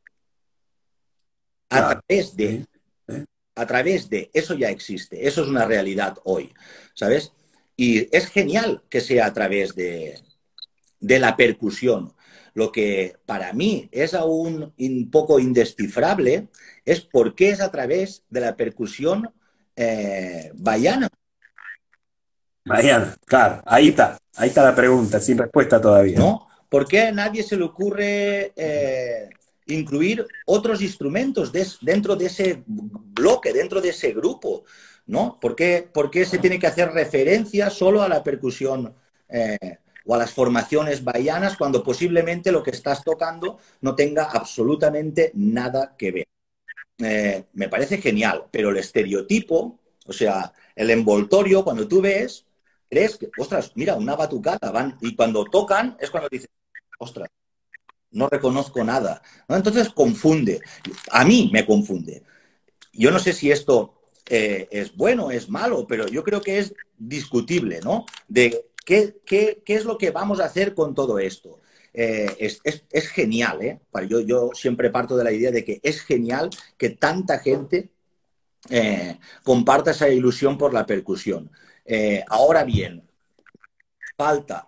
A Claro. través de ¿Sí? ¿Sí? a través de eso ya existe, eso es una realidad hoy, ¿sabes? Y es genial que sea a través de la percusión. Lo que para mí es aún un poco indescifrable es por qué es a través de la percusión baiana. Mañana, claro, ahí está la pregunta, sin respuesta todavía. ¿No? ¿Por qué a nadie se le ocurre incluir otros instrumentos dentro de ese bloque, dentro de ese grupo? ¿No? ¿Por qué se tiene que hacer referencia solo a la percusión o a las formaciones baianas cuando posiblemente lo que estás tocando no tenga absolutamente nada que ver? Me parece genial, pero el estereotipo, o sea, el envoltorio, cuando tú ves, crees que, ostras, mira, una batucada, van, y cuando tocan es cuando dices, ostras, no reconozco nada, ¿no? Entonces confunde, a mí me confunde. Yo no sé si esto es bueno o es malo, pero yo creo que es discutible, ¿no? De qué es lo que vamos a hacer con todo esto. Es genial, ¿eh? Yo siempre parto de la idea de que es genial que tanta gente comparta esa ilusión por la percusión. Ahora bien, falta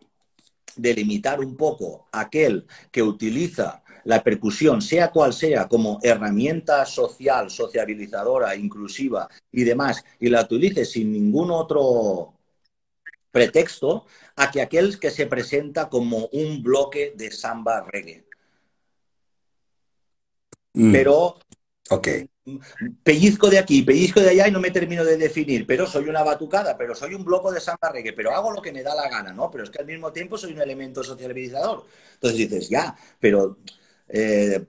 delimitar un poco aquel que utiliza la percusión, sea cual sea, como herramienta social, sociabilizadora, inclusiva y demás, y la utilice sin ningún otro pretexto, a que aquel que se presenta como un bloque de samba reggae. Mm, Pero ok. pellizco de aquí, pellizco de allá y no me termino de definir, pero soy una batucada, pero soy un bloco de samba reggae, pero hago lo que me da la gana, ¿no? Pero es que al mismo tiempo soy un elemento socializador. Entonces dices, ya, pero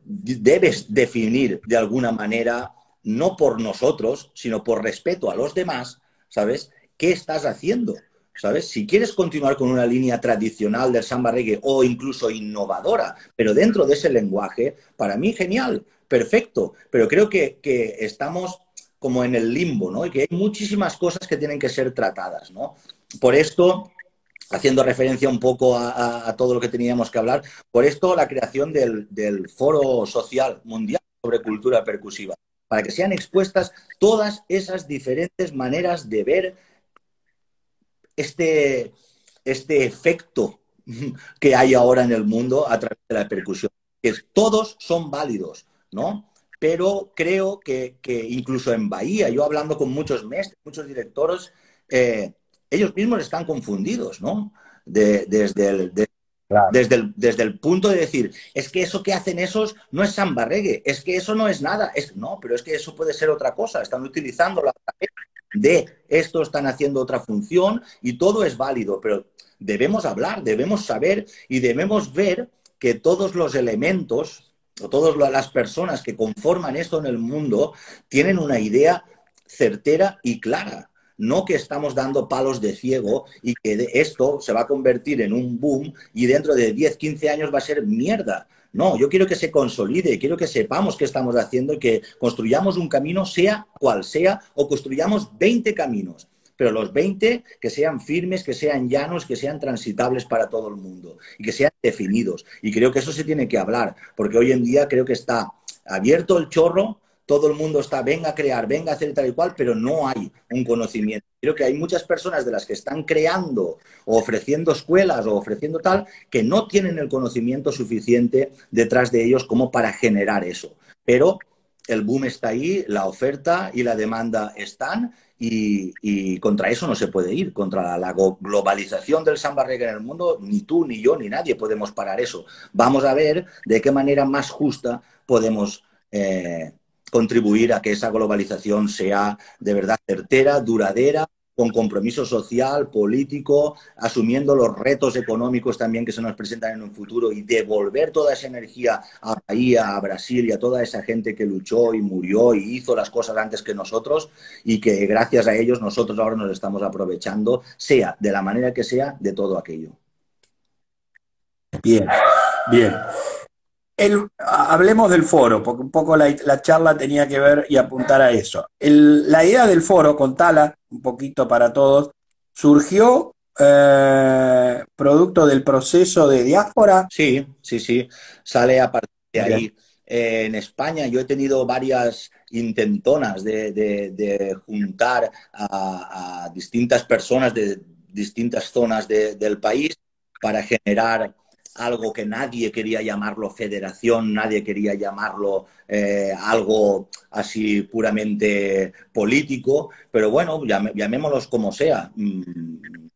debes definir de alguna manera, no por nosotros, sino por respeto a los demás, ¿sabes? ¿Qué estás haciendo? ¿Sabes? Si quieres continuar con una línea tradicional del samba reggae o incluso innovadora, pero dentro de ese lenguaje, para mí genial, perfecto, pero creo que estamos como en el limbo, ¿no? Y que hay muchísimas cosas que tienen que ser tratadas, ¿no? Por esto, haciendo referencia un poco a todo lo que teníamos que hablar, por esto la creación del Foro Social Mundial sobre Cultura Percusiva, para que sean expuestas todas esas diferentes maneras de ver este, este efecto que hay ahora en el mundo a través de la percusión. Que todos son válidos, ¿no? Pero creo que incluso en Bahía, yo hablando con muchos mestres, muchos directores, ellos mismos están confundidos, ¿no? Desde claro. Desde el punto de decir, es que eso que hacen esos no es samba reggae, es que eso no es nada. No, pero es que eso puede ser otra cosa. Están utilizando la de esto, están haciendo otra función y todo es válido, pero debemos hablar, debemos saber y debemos ver que todos los elementos o todas las personas que conforman esto en el mundo tienen una idea certera y clara. No que estamos dando palos de ciego y que esto se va a convertir en un boom y dentro de 10, 15 años va a ser mierda. No, yo quiero que se consolide, quiero que sepamos qué estamos haciendo y que construyamos un camino, sea cual sea, o construyamos 20 caminos, pero los 20 que sean firmes, que sean llanos, que sean transitables para todo el mundo y que sean definidos. Y creo que eso se tiene que hablar, porque hoy en día creo que está abierto el chorro, todo el mundo está, venga a crear, venga a hacer tal y cual, pero no hay un conocimiento. Creo que hay muchas personas de las que están creando o ofreciendo escuelas o ofreciendo tal, que no tienen el conocimiento suficiente detrás de ellos como para generar eso. Pero el boom está ahí, la oferta y la demanda están y contra eso no se puede ir. Contra la globalización del samba reggae en el mundo, ni tú, ni yo, ni nadie podemos parar eso. Vamos a ver de qué manera más justa podemos contribuir a que esa globalización sea de verdad certera, duradera, con compromiso social, político, asumiendo los retos económicos también que se nos presentan en un futuro y devolver toda esa energía a Bahía, a Brasil y a toda esa gente que luchó y murió y hizo las cosas antes que nosotros y que gracias a ellos nosotros ahora nos estamos aprovechando, sea de la manera que sea, de todo aquello. Bien, bien. Hablemos del foro, porque un poco la charla tenía que ver y apuntar a eso. La idea del foro, contala un poquito para todos, surgió producto del proceso de diáspora. Sí, sí, sí, sale a partir de Bien, ahí. En España yo he tenido varias intentonas de juntar a distintas personas de distintas zonas del país para generar algo que nadie quería llamarlo federación, nadie quería llamarlo algo así puramente político, pero bueno, llamémoslos como sea,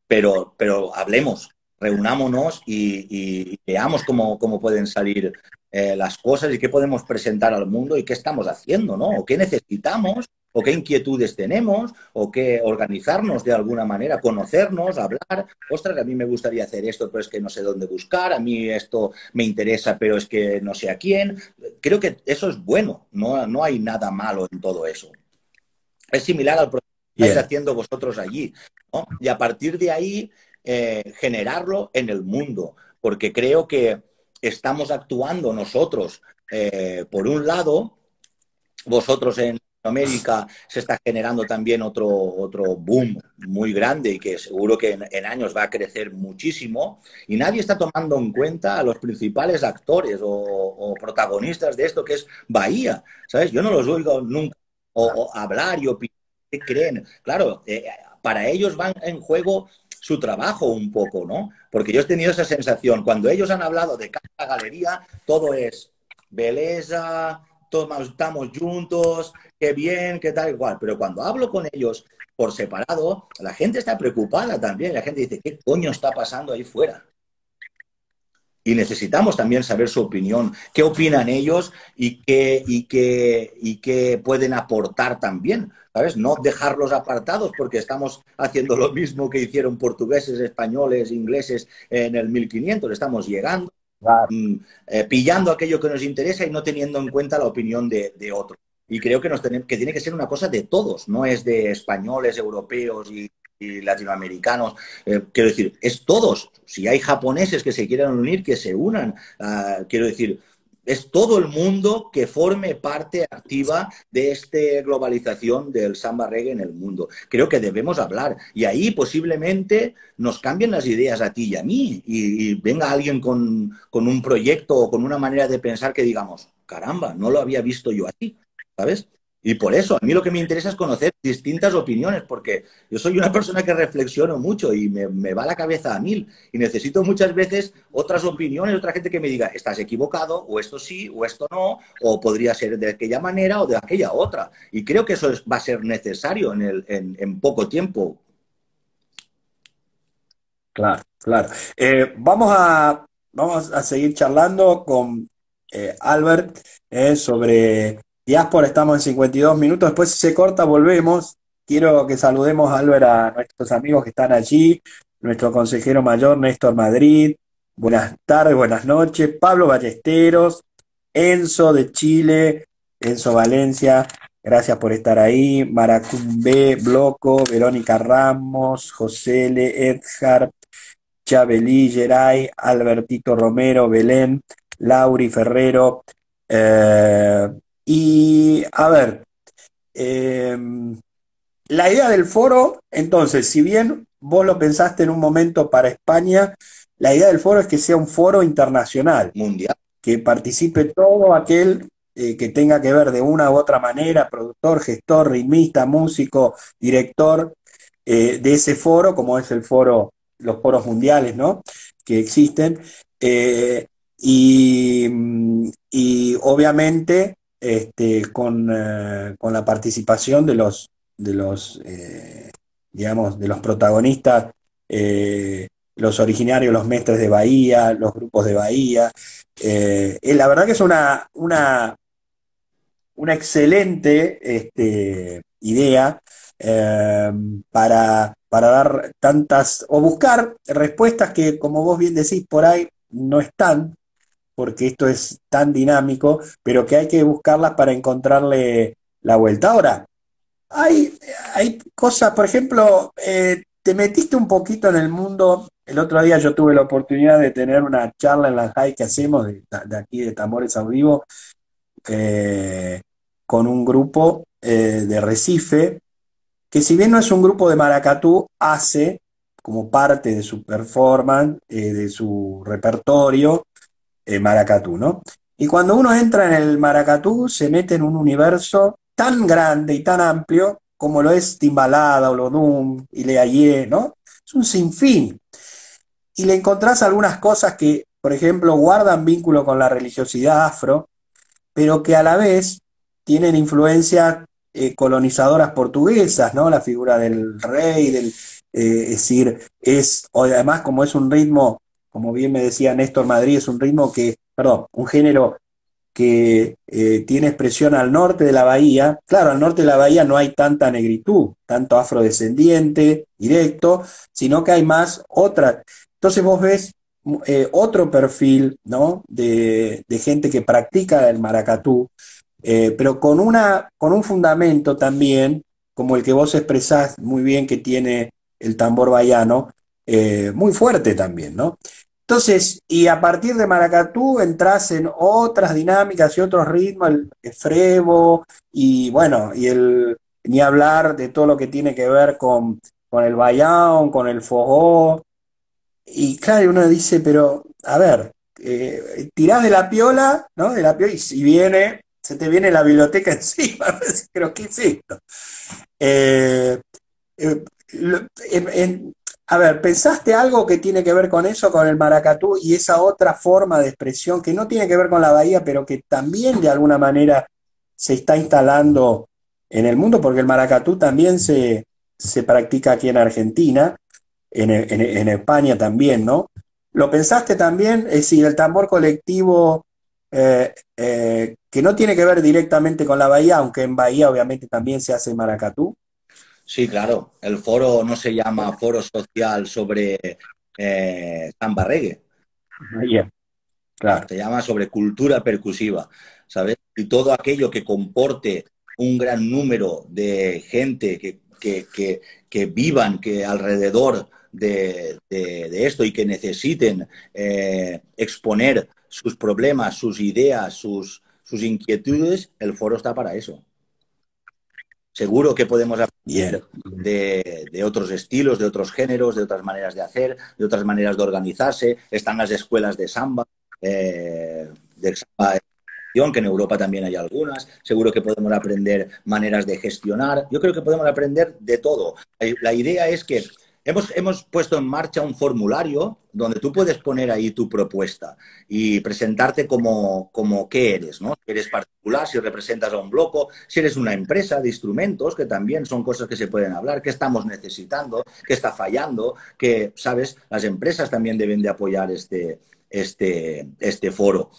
pero hablemos, reunámonos y veamos cómo pueden salir las cosas y qué podemos presentar al mundo y qué estamos haciendo, ¿no? O qué necesitamos, o qué inquietudes tenemos, o qué organizarnos de alguna manera, conocernos, hablar. Ostras, a mí me gustaría hacer esto, pero es que no sé dónde buscar, a mí esto me interesa, pero es que no sé a quién. Creo que eso es bueno, no hay nada malo en todo eso. Es similar al proceso que estáis bien, haciendo vosotros allí, ¿no? Y a partir de ahí generarlo en el mundo, porque creo que estamos actuando nosotros, por un lado, vosotros en América se está generando también otro boom muy grande y que seguro que en años va a crecer muchísimo y nadie está tomando en cuenta a los principales actores o protagonistas de esto que es Bahía, ¿sabes? Yo no los oigo nunca o hablar y opinar qué creen. Claro, para ellos van en juego su trabajo un poco, ¿no? Porque yo he tenido esa sensación, cuando ellos han hablado de cada galería, todo es belleza, todos estamos juntos, qué bien, qué tal, igual. Pero cuando hablo con ellos por separado, la gente está preocupada también. La gente dice, ¿qué coño está pasando ahí fuera? Y necesitamos también saber su opinión, qué opinan ellos y qué pueden aportar también, ¿sabes? No dejarlos apartados porque estamos haciendo lo mismo que hicieron portugueses, españoles, ingleses en el 1500. Estamos llegando, claro. pillando aquello que nos interesa y no teniendo en cuenta la opinión de otros. Y creo que tiene que ser una cosa de todos, no es de españoles, europeos y latinoamericanos. Quiero decir, es todos. Si hay japoneses que se quieran unir, que se unan. Quiero decir, es todo el mundo que forme parte activa de esta globalización del samba reggae en el mundo. Creo que debemos hablar. Y ahí posiblemente nos cambien las ideas a ti y a mí. Y venga alguien con un proyecto o con una manera de pensar que digamos, caramba, no lo había visto yo así, ¿sabes? Y por eso, a mí lo que me interesa es conocer distintas opiniones, porque yo soy una persona que reflexiono mucho y me va la cabeza a mil. Y necesito muchas veces otras opiniones, otra gente que me diga, estás equivocado, o esto sí, o esto no, o podría ser de aquella manera o de aquella otra. Y creo que eso va a ser necesario en poco tiempo. Claro, claro. Vamos a vamos a seguir charlando con Albert sobre diáspora. Estamos en 52 minutos. Después, si se corta, volvemos. Quiero que saludemos, Albert, a nuestros amigos que están allí. Nuestro consejero mayor, Néstor Madrid. Buenas tardes, buenas noches. Pablo Ballesteros, Enzo de Chile, Enzo Valencia. Gracias por estar ahí. Maracumbe, Bloco, Verónica Ramos, Josele, Edgar, Chabelí, Geray, Albertito Romero, Belén, Lauri Ferrero. eh, y a ver, eh, la idea del foro, entonces, si bien vos lo pensaste en un momento para España, la idea del foro es que sea un foro internacional, mundial. que participe todo aquel que tenga que ver de una u otra manera, productor, gestor, ritmista, músico, director de ese foro, como es el foro, los foros mundiales, ¿no? Que existen. eh, y obviamente con la participación de los digamos, de los protagonistas, los originarios, los mestres de Bahía, los grupos de Bahía. La verdad que es una excelente idea eh, para dar tantas, o buscar respuestas que, como vos bien decís, por ahí no están, porque esto es tan dinámico, pero que hay que buscarlas para encontrarle la vuelta. Ahora, hay, hay cosas, por ejemplo, te metiste un poquito en el mundo. El otro día yo tuve la oportunidad de tener una charla en la JAI que hacemos de aquí de Tambores a Vivo, eh, con un grupo de Recife, que si bien no es un grupo de maracatú, hace como parte de su performance, de su repertorio, maracatú, ¿no? Y cuando uno entra en el maracatú, se mete en un universo tan grande y tan amplio como lo es Timbalada, Olodum, Ileayé, ¿no? Es un sinfín. Y le encontrás algunas cosas que, por ejemplo, guardan vínculo con la religiosidad afro, pero que a la vez tienen influencias colonizadoras portuguesas, ¿no? La figura del rey, es decir, además como es un ritmo, como bien me decía Néstor Madrid, es un ritmo que, perdón, un género que tiene expresión al norte de la bahía. Claro, al norte de la bahía no hay tanta negritud, tanto afrodescendiente, directo, sino que hay más otra. Entonces vos ves otro perfil, ¿no? De gente que practica el maracatú, pero con un fundamento también, como el que vos expresás muy bien que tiene el tambor baiano, muy fuerte también, ¿no? Entonces, y a partir de maracatú entras en otras dinámicas y otros ritmos, el frevo, y bueno, ni hablar de todo lo que tiene que ver con el baião, con el forró. Y claro, uno dice, pero, a ver, tirás de la piola, ¿no? De la piola, y si viene, se te viene la biblioteca encima, pero ¿qué es esto? Eh, eh, a ver, ¿pensaste algo que tiene que ver con eso, con el maracatú y esa otra forma de expresión que no tiene que ver con la bahía, pero que también de alguna manera se está instalando en el mundo? Porque el maracatú también se practica aquí en Argentina, en España también, ¿no? ¿Lo pensaste también? Es decir, el tambor colectivo, que no tiene que ver directamente con la bahía, aunque en Bahía obviamente también se hace maracatú. Sí, claro. El foro no se llama Foro Social sobre samba reggae. Bahía, claro. Se llama sobre cultura percusiva, ¿sabes? Y todo aquello que comporte un gran número de gente que vivan que alrededor de esto y que necesiten exponer sus problemas, sus ideas, sus inquietudes, el foro está para eso. Seguro que podemos Bien. aprender de otros estilos, de otros géneros, de otras maneras de hacer, de otras maneras de organizarse. Están las escuelas de samba, que en Europa también hay algunas. Seguro que podemos aprender maneras de gestionar. Yo creo que podemos aprender de todo. La idea es que hemos puesto en marcha un formulario donde tú puedes poner ahí tu propuesta y presentarte como qué eres, ¿no? Si eres particular, si representas a un bloco, si eres una empresa de instrumentos, que también son cosas que se pueden hablar, qué estamos necesitando, qué está fallando, que, ¿sabes? Las empresas también deben de apoyar este foro.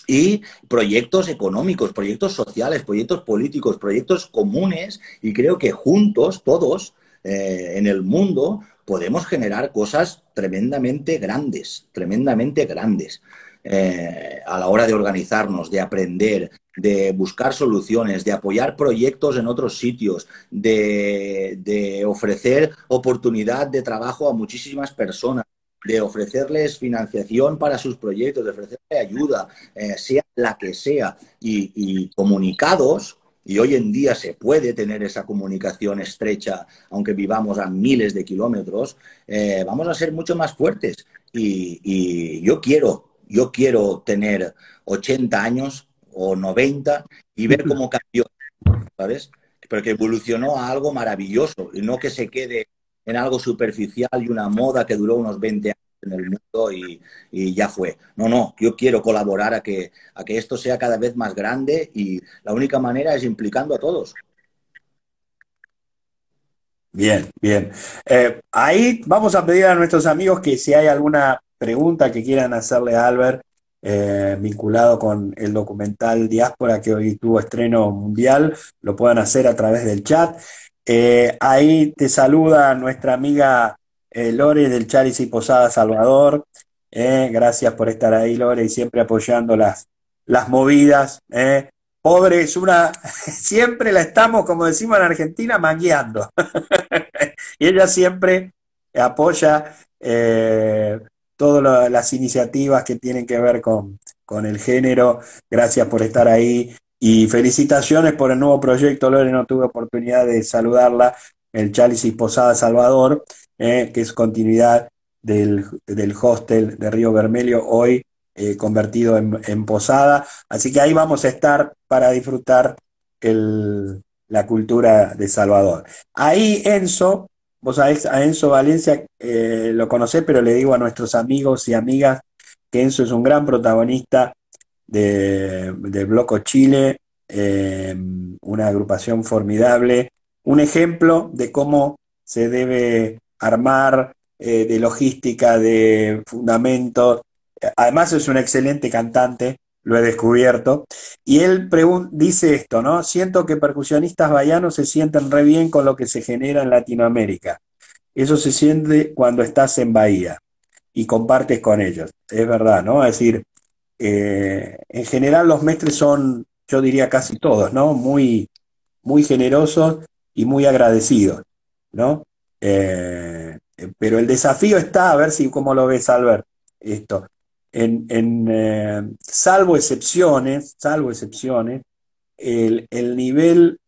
Y proyectos económicos, proyectos sociales, proyectos políticos, proyectos comunes, y creo que juntos, todos, en el mundo, podemos generar cosas tremendamente grandes, a la hora de organizarnos, de aprender, de buscar soluciones, de apoyar proyectos en otros sitios, de ofrecer oportunidad de trabajo a muchísimas personas, de ofrecerles financiación para sus proyectos, de ofrecerles ayuda, sea la que sea, y comunicados, y hoy en día se puede tener esa comunicación estrecha, aunque vivamos a miles de kilómetros, vamos a ser mucho más fuertes. Y yo quiero tener 80 años o 90 y ver cómo cambió, ¿sabes? Pero que evolucionó a algo maravilloso y no que se quede en algo superficial y una moda que duró unos 20 años en el mundo y ya fue. No, no, yo quiero colaborar a que esto sea cada vez más grande, y la única manera es implicando a todos. Bien, bien. Ahí vamos a pedir a nuestros amigos que si hay alguna pregunta que quieran hacerle a Albert, vinculado con el documental Diáspora que hoy tuvo estreno mundial, lo puedan hacer a través del chat. Ahí te saluda nuestra amiga Lore del Charis y Posada Salvador. Gracias por estar ahí, Lore, y siempre apoyando las movidas. Pobre, es una, siempre la estamos, como decimos en Argentina, mangueando. Y ella siempre apoya todas las iniciativas que tienen que ver con el género. Gracias por estar ahí y felicitaciones por el nuevo proyecto. Lore, no tuve oportunidad de saludarla, el Chalis y Posada Salvador, que es continuidad del hostel de Río Vermelho, hoy convertido en posada. Así que ahí vamos a estar para disfrutar la cultura de Salvador. Ahí Enzo, vos sabés, a Enzo Valencia lo conocés, pero le digo a nuestros amigos y amigas que Enzo es un gran protagonista de Bloco Chile, una agrupación formidable, un ejemplo de cómo se debe armar, de logística, de fundamentos. Además es un excelente cantante, lo he descubierto, y él dice esto, ¿no? Siento que percusionistas bahianos se sienten re bien con lo que se genera en Latinoamérica. Eso se siente cuando estás en Bahía y compartes con ellos. Es verdad, ¿no? Es decir, en general los mestres son, yo diría casi todos, ¿no? Muy generosos y muy agradecidos, ¿no? Pero el desafío está, a ver si cómo lo ves, Albert, esto. Salvo excepciones, el nivel,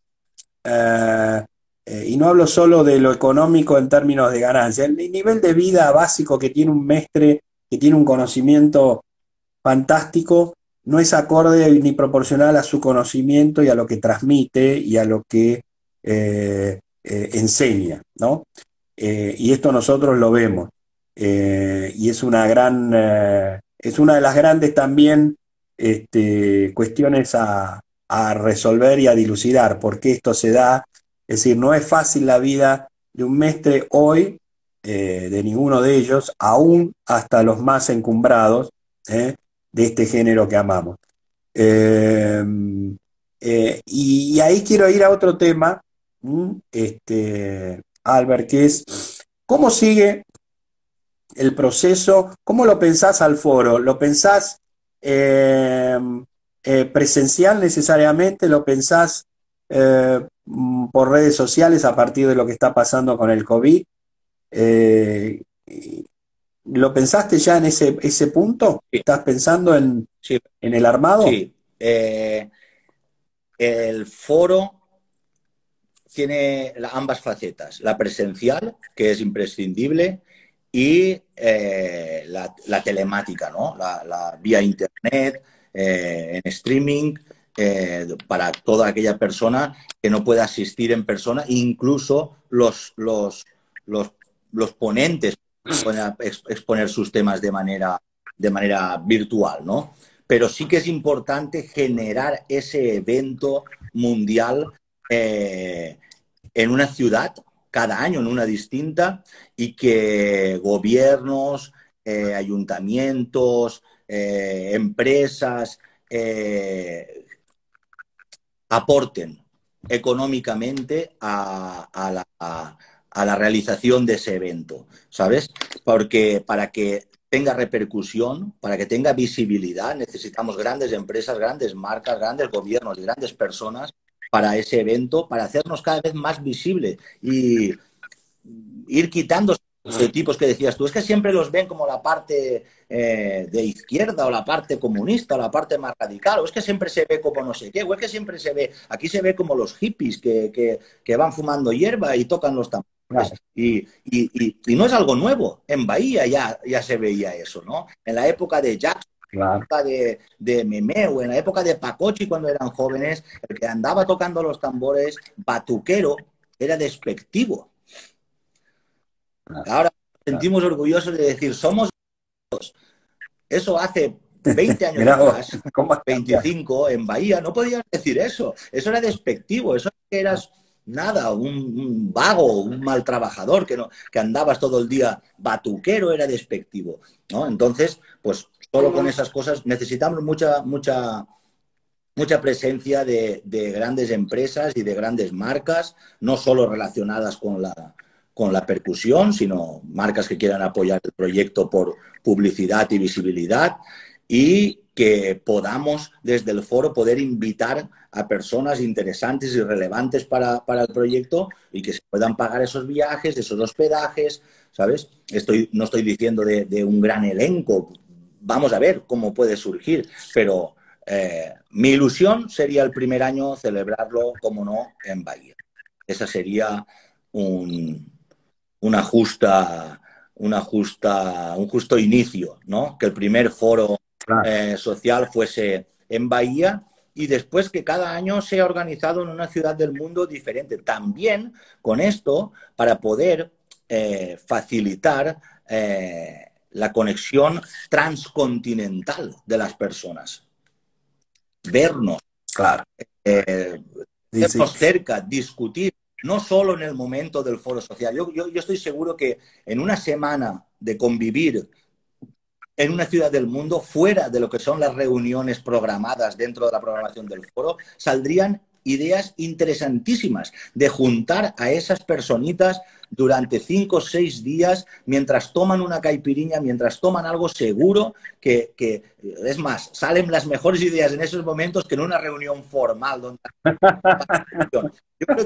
eh, y no hablo solo de lo económico en términos de ganancia, el nivel de vida básico que tiene un mestre, que tiene un conocimiento fantástico, no es acorde ni proporcional a su conocimiento y a lo que transmite y a lo que enseña, ¿no? Y esto nosotros lo vemos. Y es es una de las grandes también cuestiones a resolver y a dilucidar, por qué esto se da. Es decir, no es fácil la vida de un mestre hoy, de ninguno de ellos, aún hasta los más encumbrados, de este género que amamos. Eh, y ahí quiero ir a otro tema, Albert, que es cómo sigue el proceso, cómo lo pensás al foro, lo pensás eh, presencial necesariamente, lo pensás por redes sociales a partir de lo que está pasando con el COVID. Eh, ¿Lo pensaste ya en ese punto? Sí, ¿Estás pensando sí, en el armado? sí. El foro tiene ambas facetas, la presencial, que es imprescindible, y la telemática, ¿no? La vía internet, en streaming, para toda aquella persona que no pueda asistir en persona, incluso los, los ponentes pueden exponer sus temas de manera virtual, ¿no? Pero sí que es importante generar ese evento mundial, eh, en una ciudad, cada año en una distinta, y que gobiernos, ayuntamientos, empresas, aporten económicamente a la realización de ese evento, ¿sabes? Porque para que tenga repercusión, para que tenga visibilidad, necesitamos grandes empresas, grandes marcas, grandes gobiernos y grandes personas para ese evento, para hacernos cada vez más visible y ir quitando estereotipos que decías tú. Es que siempre los ven como la parte de izquierda o la parte comunista o la parte más radical, o es que siempre se ve como no sé qué, o es que siempre se ve, aquí se ve como los hippies que van fumando hierba y tocan los tambores. Claro, Y no es algo nuevo. En Bahía ya se veía eso, ¿no? En la época de Jackson, claro, de Memeu, en la época de Pacochi, cuando eran jóvenes, el que andaba tocando los tambores, batuquero, era despectivo. claro, Ahora nos claro. sentimos orgullosos de decir, somos. Eso hace 20 años Mirá vos, atrás, cómo ha cambiado. 25, en Bahía, no podías decir eso. Eso era despectivo, eso que eras nada, un vago, un mal trabajador, que andabas todo el día batuquero, era despectivo, ¿no? Entonces, pues solo con esas cosas necesitamos mucha presencia de grandes empresas y de grandes marcas, no solo relacionadas con la percusión, sino marcas que quieran apoyar el proyecto por publicidad y visibilidad, y que podamos desde el foro poder invitar a personas interesantes y relevantes para el proyecto y que se puedan pagar esos viajes, esos hospedajes, ¿sabes? No estoy diciendo de un gran elenco, vamos a ver cómo puede surgir, pero mi ilusión sería el primer año celebrarlo, como no, en Bahía. Esa sería un, una justa, un justo inicio, ¿no? Que el primer foro Claro, social fuese en Bahía y después que cada año sea organizado en una ciudad del mundo diferente. También con esto, para poder facilitar la conexión transcontinental de las personas. Vernos, claro. eh, Sí, sí. vernos cerca, discutir, no solo en el momento del foro social. Yo estoy seguro que en una semana de convivir en una ciudad del mundo, fuera de lo que son las reuniones programadas dentro de la programación del foro, saldrían ideas interesantísimas de juntar a esas personitas durante 5 o 6 días mientras toman una caipiriña, mientras toman algo seguro, que es más, salen las mejores ideas en esos momentos que en una reunión formal donde yo creo que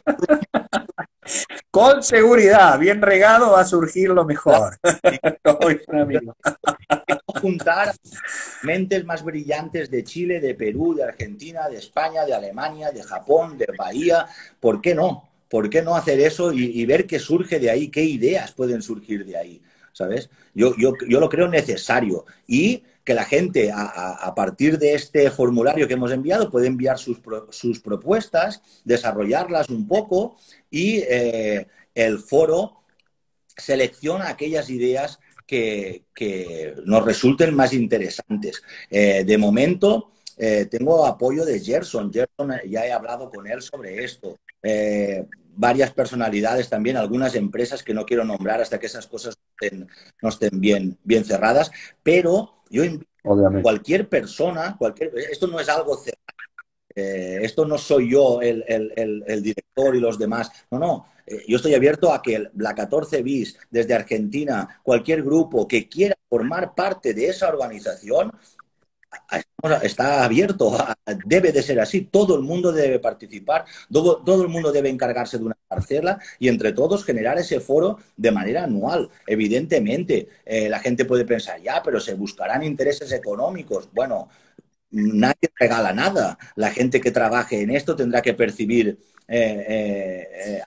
Con seguridad, bien regado va a surgir lo mejor. Como dice un amigo. juntar mentes más brillantes de Chile, de Perú, de Argentina, de España, de Alemania, de Japón, de Bahía. ¿Por qué no? ¿Por qué no hacer eso y ver qué surge de ahí? ¿Qué ideas pueden surgir de ahí? ¿Sabes? Yo lo creo necesario. Y que la gente, a partir de este formulario que hemos enviado, puede enviar sus propuestas, desarrollarlas un poco y el foro selecciona aquellas ideas que nos resulten más interesantes. De momento, tengo apoyo de Gerson. Gerson, ya he hablado con él sobre esto. Varias personalidades también, algunas empresas que no quiero nombrar hasta que esas cosas no estén bien cerradas, pero yo invito a Obviamente. cualquier persona, esto no es algo cerrado. Esto no soy yo el director y los demás. No, no. Yo estoy abierto a que la 14 bis desde Argentina, cualquier grupo que quiera formar parte de esa organización, está abierto. Debe de ser así. Todo el mundo debe participar. Todo el mundo debe encargarse de una parcela y entre todos generar ese foro de manera anual. Evidentemente, la gente puede pensar, ya, pero se buscarán intereses económicos. Bueno, nadie regala nada. La gente que trabaje en esto tendrá que percibir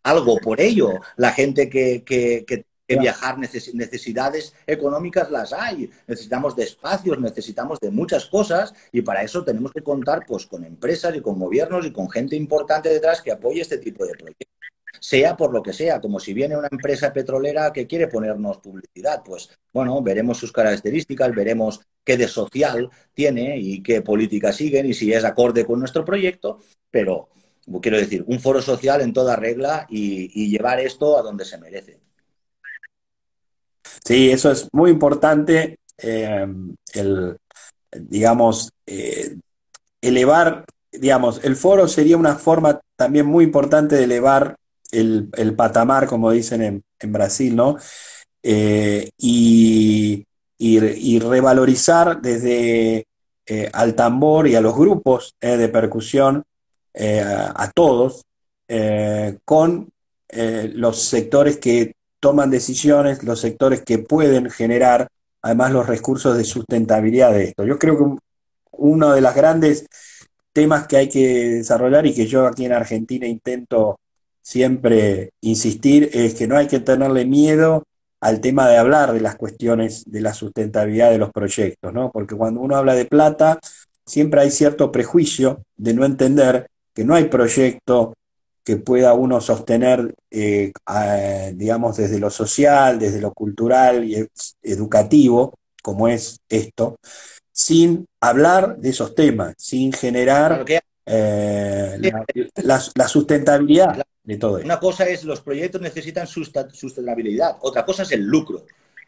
algo por ello. La gente que viajar, necesidades económicas las hay. Necesitamos de espacios, necesitamos de muchas cosas y para eso tenemos que contar pues, con empresas y con gobiernos y con gente importante detrás que apoye este tipo de proyectos. Sea por lo que sea, como si viene una empresa petrolera que quiere ponernos publicidad, pues bueno, veremos sus características, veremos qué de social tiene y qué políticas siguen y si es acorde con nuestro proyecto, pero quiero decir, un foro social en toda regla y llevar esto a donde se merece. Sí, eso es muy importante, digamos, elevar, digamos, el foro sería una forma también muy importante de elevar el patamar, como dicen en Brasil, ¿no? Y revalorizar desde al tambor y a los grupos de percusión, a todos, con los sectores que toman decisiones, los sectores que pueden generar además los recursos de sustentabilidad de esto. Yo creo que uno de los grandes temas que hay que desarrollar y que yo aquí en Argentina intento siempre insistir es que no hay que tenerle miedo al tema de hablar de las cuestiones de la sustentabilidad de los proyectos, ¿no? Porque cuando uno habla de plata, siempre hay cierto prejuicio de no entender que no hay proyecto que pueda uno sostener, digamos, desde lo social, desde lo cultural y educativo, como es esto, sin hablar de esos temas, sin generar Claro que la sustentabilidad de todo esto. una cosa es los proyectos necesitan sustentabilidad, otra cosa es el lucro.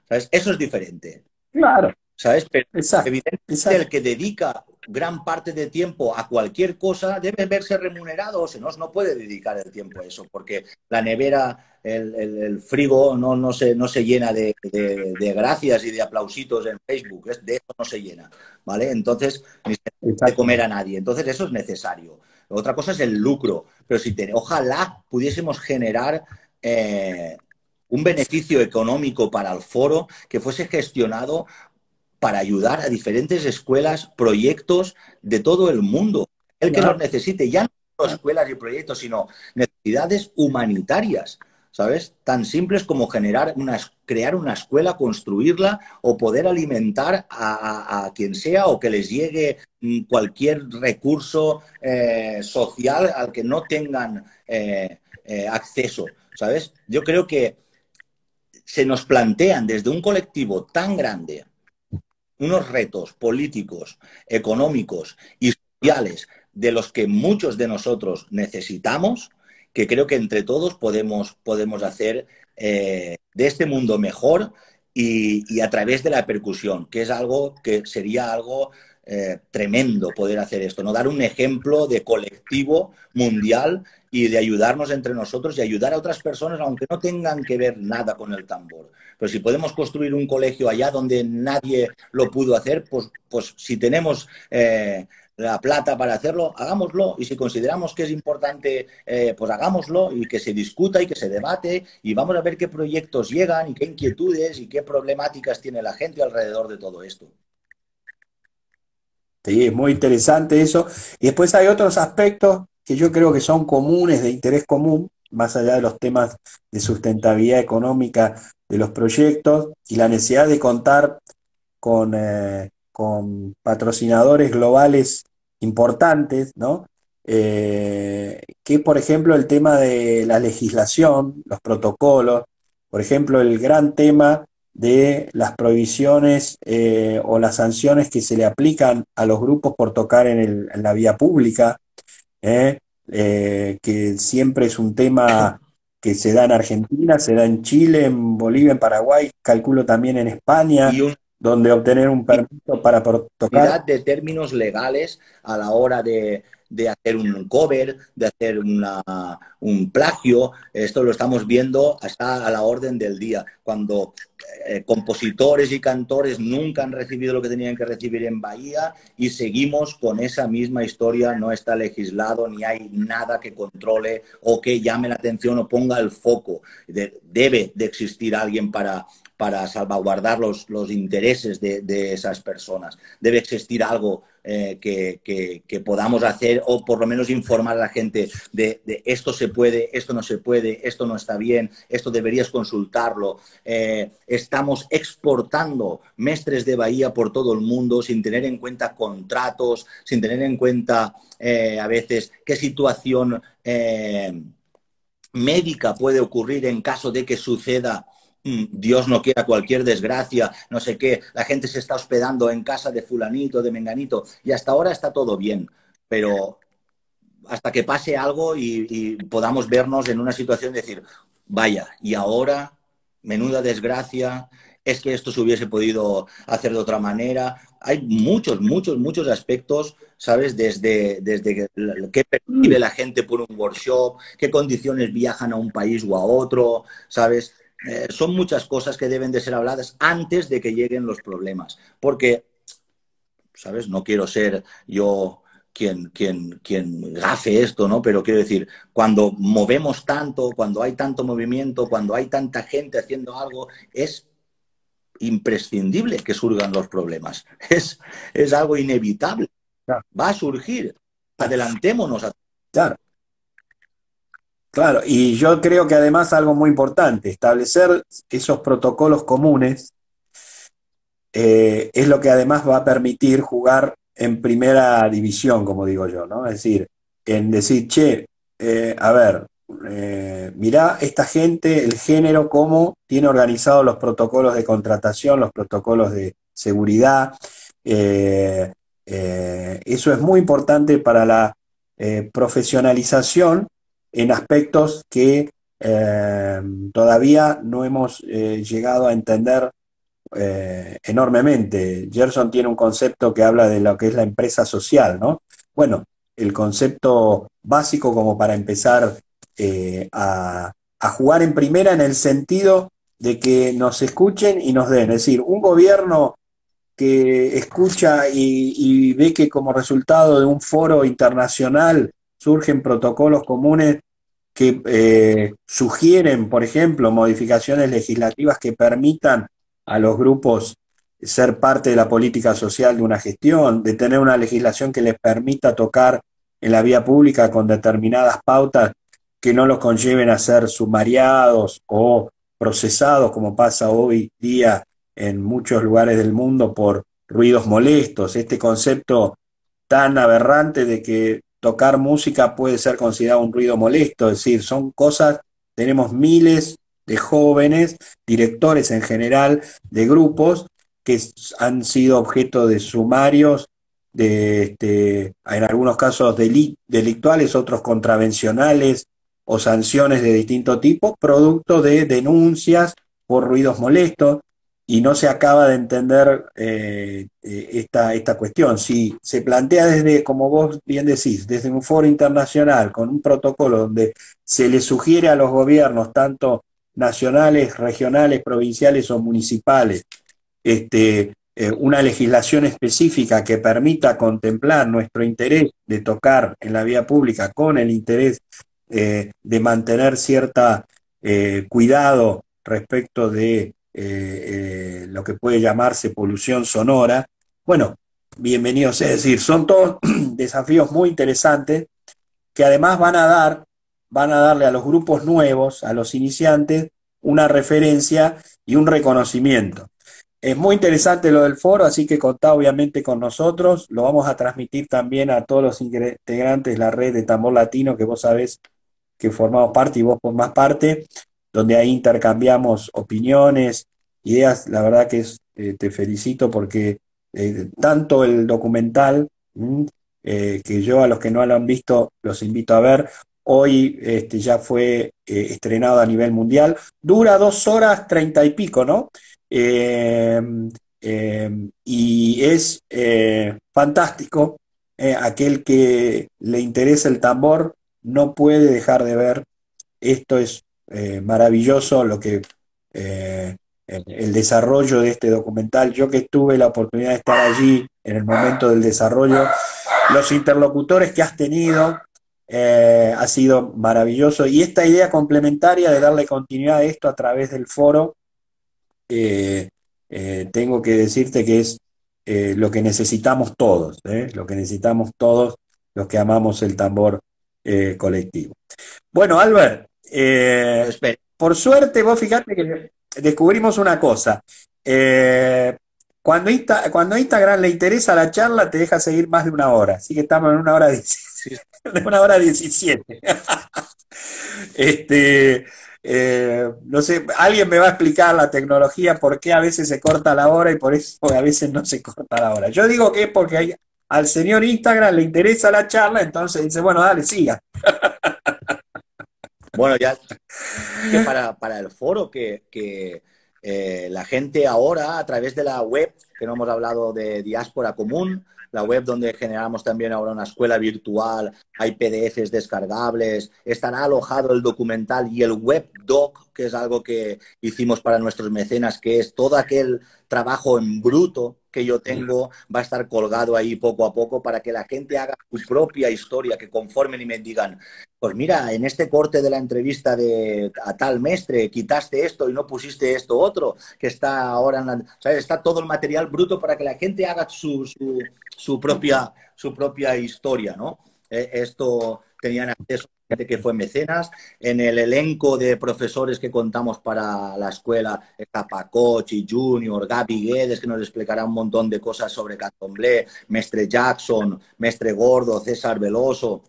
¿Sabes? Eso es diferente. Claro, ¿Sabes? Pero exacto, evidentemente exacto. el que dedica gran parte de tiempo a cualquier cosa debe verse remunerado, o si no, no puede dedicar el tiempo a eso, porque la nevera, el frigo no se llena de gracias y de aplausitos en Facebook, de eso no se llena, ¿vale? Entonces, ni se de comer Exactamente. a nadie. Entonces, eso es necesario. Otra cosa es el lucro, pero ojalá pudiésemos generar un beneficio económico para el foro que fuese gestionado para ayudar a diferentes escuelas, proyectos de todo el mundo. El que los Claro, necesite, ya no solo claro. escuelas y proyectos, sino necesidades humanitarias, ¿sabes? Tan simples como crear una escuela, construirla o poder alimentar a quien sea o que les llegue cualquier recurso social al que no tengan acceso, ¿sabes? Yo creo que se nos plantean desde un colectivo tan grande unos retos políticos, económicos y sociales de los que muchos de nosotros necesitamos, que creo que entre todos podemos hacer de este mundo mejor y a través de la percusión, que es algo que sería algo tremendo poder hacer esto, ¿no? Dar un ejemplo de colectivo mundial y de ayudarnos entre nosotros y ayudar a otras personas, aunque no tengan que ver nada con el tambor. Pero si podemos construir un colegio allá donde nadie lo pudo hacer, pues si tenemos la plata para hacerlo, hagámoslo. Y si consideramos que es importante, pues hagámoslo y que se discuta y que se debate y vamos a ver qué proyectos llegan y qué inquietudes y qué problemáticas tiene la gente alrededor de todo esto. Sí, es muy interesante eso. Y después hay otros aspectos que yo creo que son comunes, de interés común, más allá de los temas de sustentabilidad económica de los proyectos y la necesidad de contar con patrocinadores globales importantes, ¿no? Que, por ejemplo, el tema de la legislación, los protocolos, por ejemplo, el gran tema de las prohibiciones o las sanciones que se le aplican a los grupos por tocar en la vía pública, ¿eh? Que siempre es un tema que se da en Argentina, se da en Chile, en Bolivia, en Paraguay, calculo también en España, Y una donde obtener un permiso para tocar. de términos legales a la hora de hacer un cover, de hacer un plagio. Esto lo estamos viendo hasta a la orden del día, cuando compositores y cantores nunca han recibido lo que tenían que recibir en Bahía y seguimos con esa misma historia, no está legislado ni hay nada que controle o que llame la atención o ponga el foco. Debe de existir alguien para salvaguardar los intereses de esas personas. Debe existir algo que podamos hacer o por lo menos informar a la gente de esto se puede, esto no se puede, esto no está bien, esto deberías consultarlo. Estamos exportando mestres de Bahía por todo el mundo sin tener en cuenta contratos, sin tener en cuenta a veces qué situación médica puede ocurrir en caso de que suceda, Dios no quiera, cualquier desgracia, no sé qué, la gente se está hospedando en casa de fulanito, de menganito, y hasta ahora está todo bien, pero hasta que pase algo y podamos vernos en una situación de decir, vaya, y ahora, menuda desgracia, es que esto se hubiese podido hacer de otra manera. Hay muchos, muchos, muchos aspectos, ¿sabes? Desde qué percibe la gente por un workshop, qué condiciones viajan a un país o a otro, ¿sabes? Son muchas cosas que deben de ser habladas antes de que lleguen los problemas. Porque, ¿sabes? No quiero ser yo quien gafe esto, ¿no? Pero quiero decir, cuando movemos tanto, cuando hay tanto movimiento, cuando hay tanta gente haciendo algo, es imprescindible que surjan los problemas. Es algo inevitable. Claro, Va a surgir. Adelantémonos a... claro, claro. Y yo creo que además algo muy importante, establecer esos protocolos comunes es lo que además va a permitir jugar en primera división, como digo yo, ¿no? Es decir, en decir, che, a ver, mirá esta gente, el género, cómo tiene organizados los protocolos de contratación, los protocolos de seguridad. eh, Eso es muy importante para la profesionalización en aspectos que todavía no hemos llegado a entender enormemente. Gerson tiene un concepto que habla de lo que es la empresa social, ¿no? Bueno, el concepto básico como para empezar a jugar en primera en el sentido de que nos escuchen y nos den. Es decir, un gobierno que escucha y ve que como resultado de un foro internacional surgen protocolos comunes que sugieren, por ejemplo, modificaciones legislativas que permitan a los grupos ser parte de la política social de una gestión, de tener una legislación que les permita tocar en la vía pública con determinadas pautas que no los conlleven a ser sumariados o procesados, como pasa hoy día en muchos lugares del mundo por ruidos molestos. Este concepto tan aberrante de que tocar música puede ser considerado un ruido molesto, es decir, son cosas, tenemos miles de jóvenes, directores en general, de grupos que han sido objeto de sumarios, en algunos casos delictuales, otros contravencionales o sanciones de distinto tipo, producto de denuncias por ruidos molestos, y no se acaba de entender esta cuestión. Si se plantea desde, como vos bien decís, desde un foro internacional, con un protocolo donde se le sugiere a los gobiernos, tanto nacionales, regionales, provinciales o municipales, una legislación específica que permita contemplar nuestro interés de tocar en la vía pública con el interés de mantener cierta cuidado respecto de lo que puede llamarse polución sonora. Bueno, bienvenidos, es decir, son todos desafíos muy interesantes que además van a darle a los grupos nuevos, a los iniciantes, una referencia y un reconocimiento. Es muy interesante lo del foro, así que contá obviamente con nosotros. Lo vamos a transmitir también a todos los integrantes de la red de Tambor Latino, que vos sabés que formamos parte y vos formás parte, donde ahí intercambiamos opiniones, ideas. La verdad que te felicito porque tanto el documental, que yo a los que no lo han visto los invito a ver. Hoy ya fue estrenado a nivel mundial. Dura 2 horas 30 y pico, ¿no? Eh, y es fantástico. Aquel que le interesa el tambor no puede dejar de ver. Esto es maravilloso lo que el desarrollo de este documental. Yo que tuve la oportunidad de estar allí en el momento del desarrollo, los interlocutores que has tenido, ha sido maravilloso. Y esta idea complementaria de darle continuidad a esto a través del foro, tengo que decirte que es lo que necesitamos todos, lo que necesitamos todos los que amamos el tambor colectivo. Bueno, Albert, por suerte vos fíjate que descubrimos una cosa. Cuando Instagram le interesa la charla, te deja seguir más de 1 hora. Así que estamos en 1 hora 17. De 1 hora 17. No sé, alguien me va a explicar la tecnología, por qué a veces se corta la hora y por eso a veces no se corta la hora. Yo digo que es porque al señor Instagram le interesa la charla, entonces dice, bueno, dale, siga. Bueno, ya que para el foro que La gente ahora, a través de la web, que no hemos hablado de Diáspora Común, la web donde generamos también ahora una escuela virtual, hay PDFs descargables, estará alojado el documental y el webdoc, que es algo que hicimos para nuestros mecenas, que es todo aquel trabajo en bruto que yo tengo, va a estar colgado ahí poco a poco para que la gente haga su propia historia, que conformen y me digan, pues mira, en este corte de la entrevista de a tal mestre quitaste esto y no pusiste esto otro, que está ahora en la, ¿sabes? Está todo el material bruto para que la gente haga su propia historia, ¿no? Esto tenían acceso a gente que fue mecenas. En el elenco de profesores que contamos para la escuela está Pacochi Junior, Gaby Guedes, que nos explicará un montón de cosas sobre Candomblé, Mestre Jackson, Mestre Gordo, César Veloso,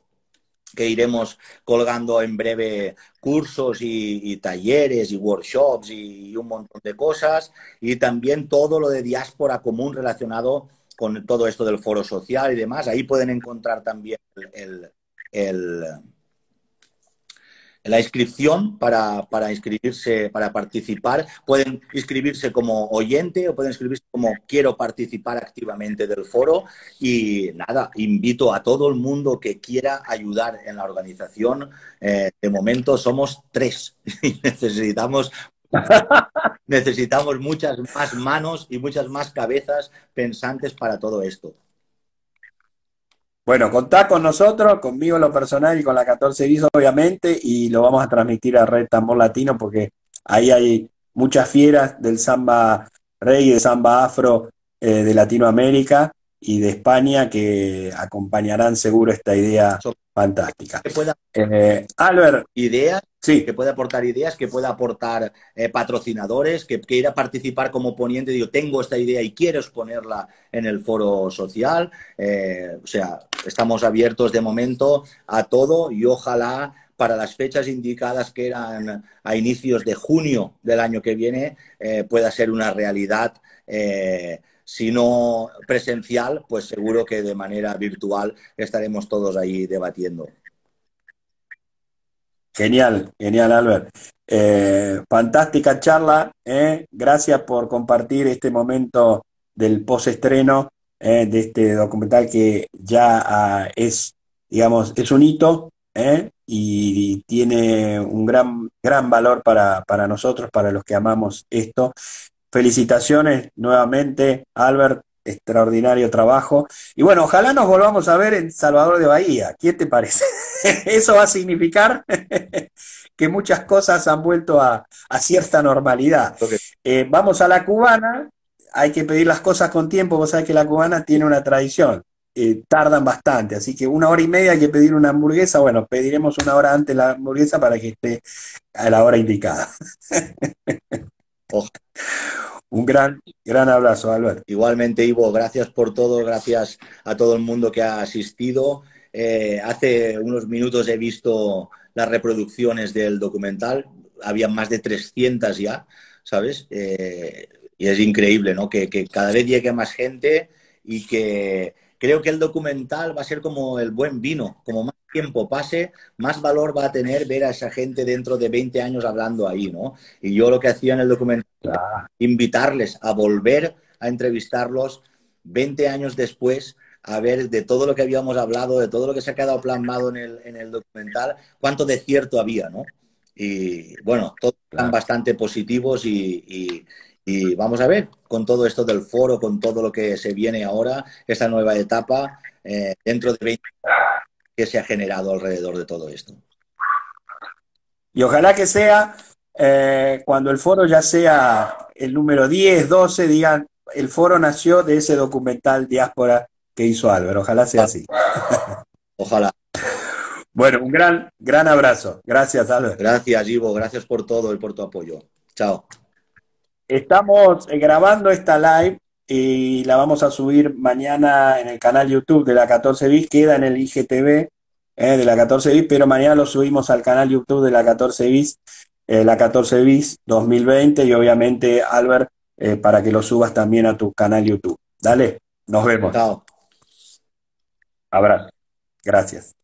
que iremos colgando en breve cursos y talleres y workshops y un montón de cosas. Y también todo lo de Diáspora Común relacionado con todo esto del foro social y demás. Ahí pueden encontrar también el, la inscripción para inscribirse, para participar. Pueden inscribirse como oyente o pueden inscribirse como quiero participar activamente del foro. Y nada, invito a todo el mundo que quiera ayudar en la organización. De momento somos 3 y necesitamos muchas más manos y muchas más cabezas pensantes para todo esto. Bueno, contá con nosotros, conmigo en lo personal y con la 14 bis, obviamente, y lo vamos a transmitir a Red Tambor Latino porque ahí hay muchas fieras del samba reggae, del samba afro de Latinoamérica y de España que acompañarán seguro esta idea fantástica. Que pueda Albert, ideas, sí. que puede aportar ideas, que pueda aportar patrocinadores, que quiera participar como ponente, digo, tengo esta idea y quiero exponerla en el foro social. O sea, estamos abiertos de momento a todo y ojalá para las fechas indicadas que eran a inicios de junio del año que viene pueda ser una realidad. Si no presencial, pues seguro que de manera virtual estaremos todos ahí debatiendo. Genial, genial, Albert. Fantástica charla, gracias por compartir este momento del postestreno de este documental que ya es, digamos, es un hito y tiene un gran valor para nosotros, para los que amamos esto. Felicitaciones nuevamente, Albert, extraordinario trabajo. Y bueno, ojalá nos volvamos a ver en Salvador de Bahía. ¿Qué te parece? Eso va a significar que muchas cosas han vuelto a cierta normalidad. Vamos a la cubana, hay que pedir las cosas con tiempo, vos sabés que la cubana tiene una tradición. Tardan bastante, así que 1 hora y media hay que pedir una hamburguesa. Bueno, pediremos 1 hora antes la hamburguesa para que esté a la hora indicada. Un gran abrazo, Albert. Igualmente, Ivo, gracias por todo, gracias a todo el mundo que ha asistido. Hace unos minutos he visto las reproducciones del documental, había más de 300 ya, ¿sabes? Y es increíble, ¿no? Que cada vez llegue más gente y que creo que el documental va a ser como el buen vino, como más tiempo pase, más valor va a tener ver a esa gente dentro de 20 años hablando ahí, ¿no? Y yo lo que hacía en el documental, invitarles a volver a entrevistarlos 20 años después, a ver de todo lo que habíamos hablado, de todo lo que se ha quedado plasmado en el documental, cuánto de cierto había, ¿no? Y bueno, todos están bastante positivos y vamos a ver con todo esto del foro, con todo lo que se viene ahora, esta nueva etapa, dentro de 20 años que se ha generado alrededor de todo esto. Y ojalá que sea, cuando el foro ya sea el número 10, 12, digan, el foro nació de ese documental Diáspora que hizo Álvaro. Ojalá sea así. Ojalá. Bueno, un gran abrazo. Gracias, Álvaro. Gracias, Ivo. Gracias por todo y por tu apoyo. Chao. Estamos grabando esta live y la vamos a subir mañana en el canal YouTube de la 14 bis. Queda en el IGTV de la 14 bis, pero mañana lo subimos al canal YouTube de la 14 bis, la 14 bis 2020 y obviamente, Albert, para que lo subas también a tu canal YouTube. Dale, nos vemos. Chao. Abrazo. Gracias.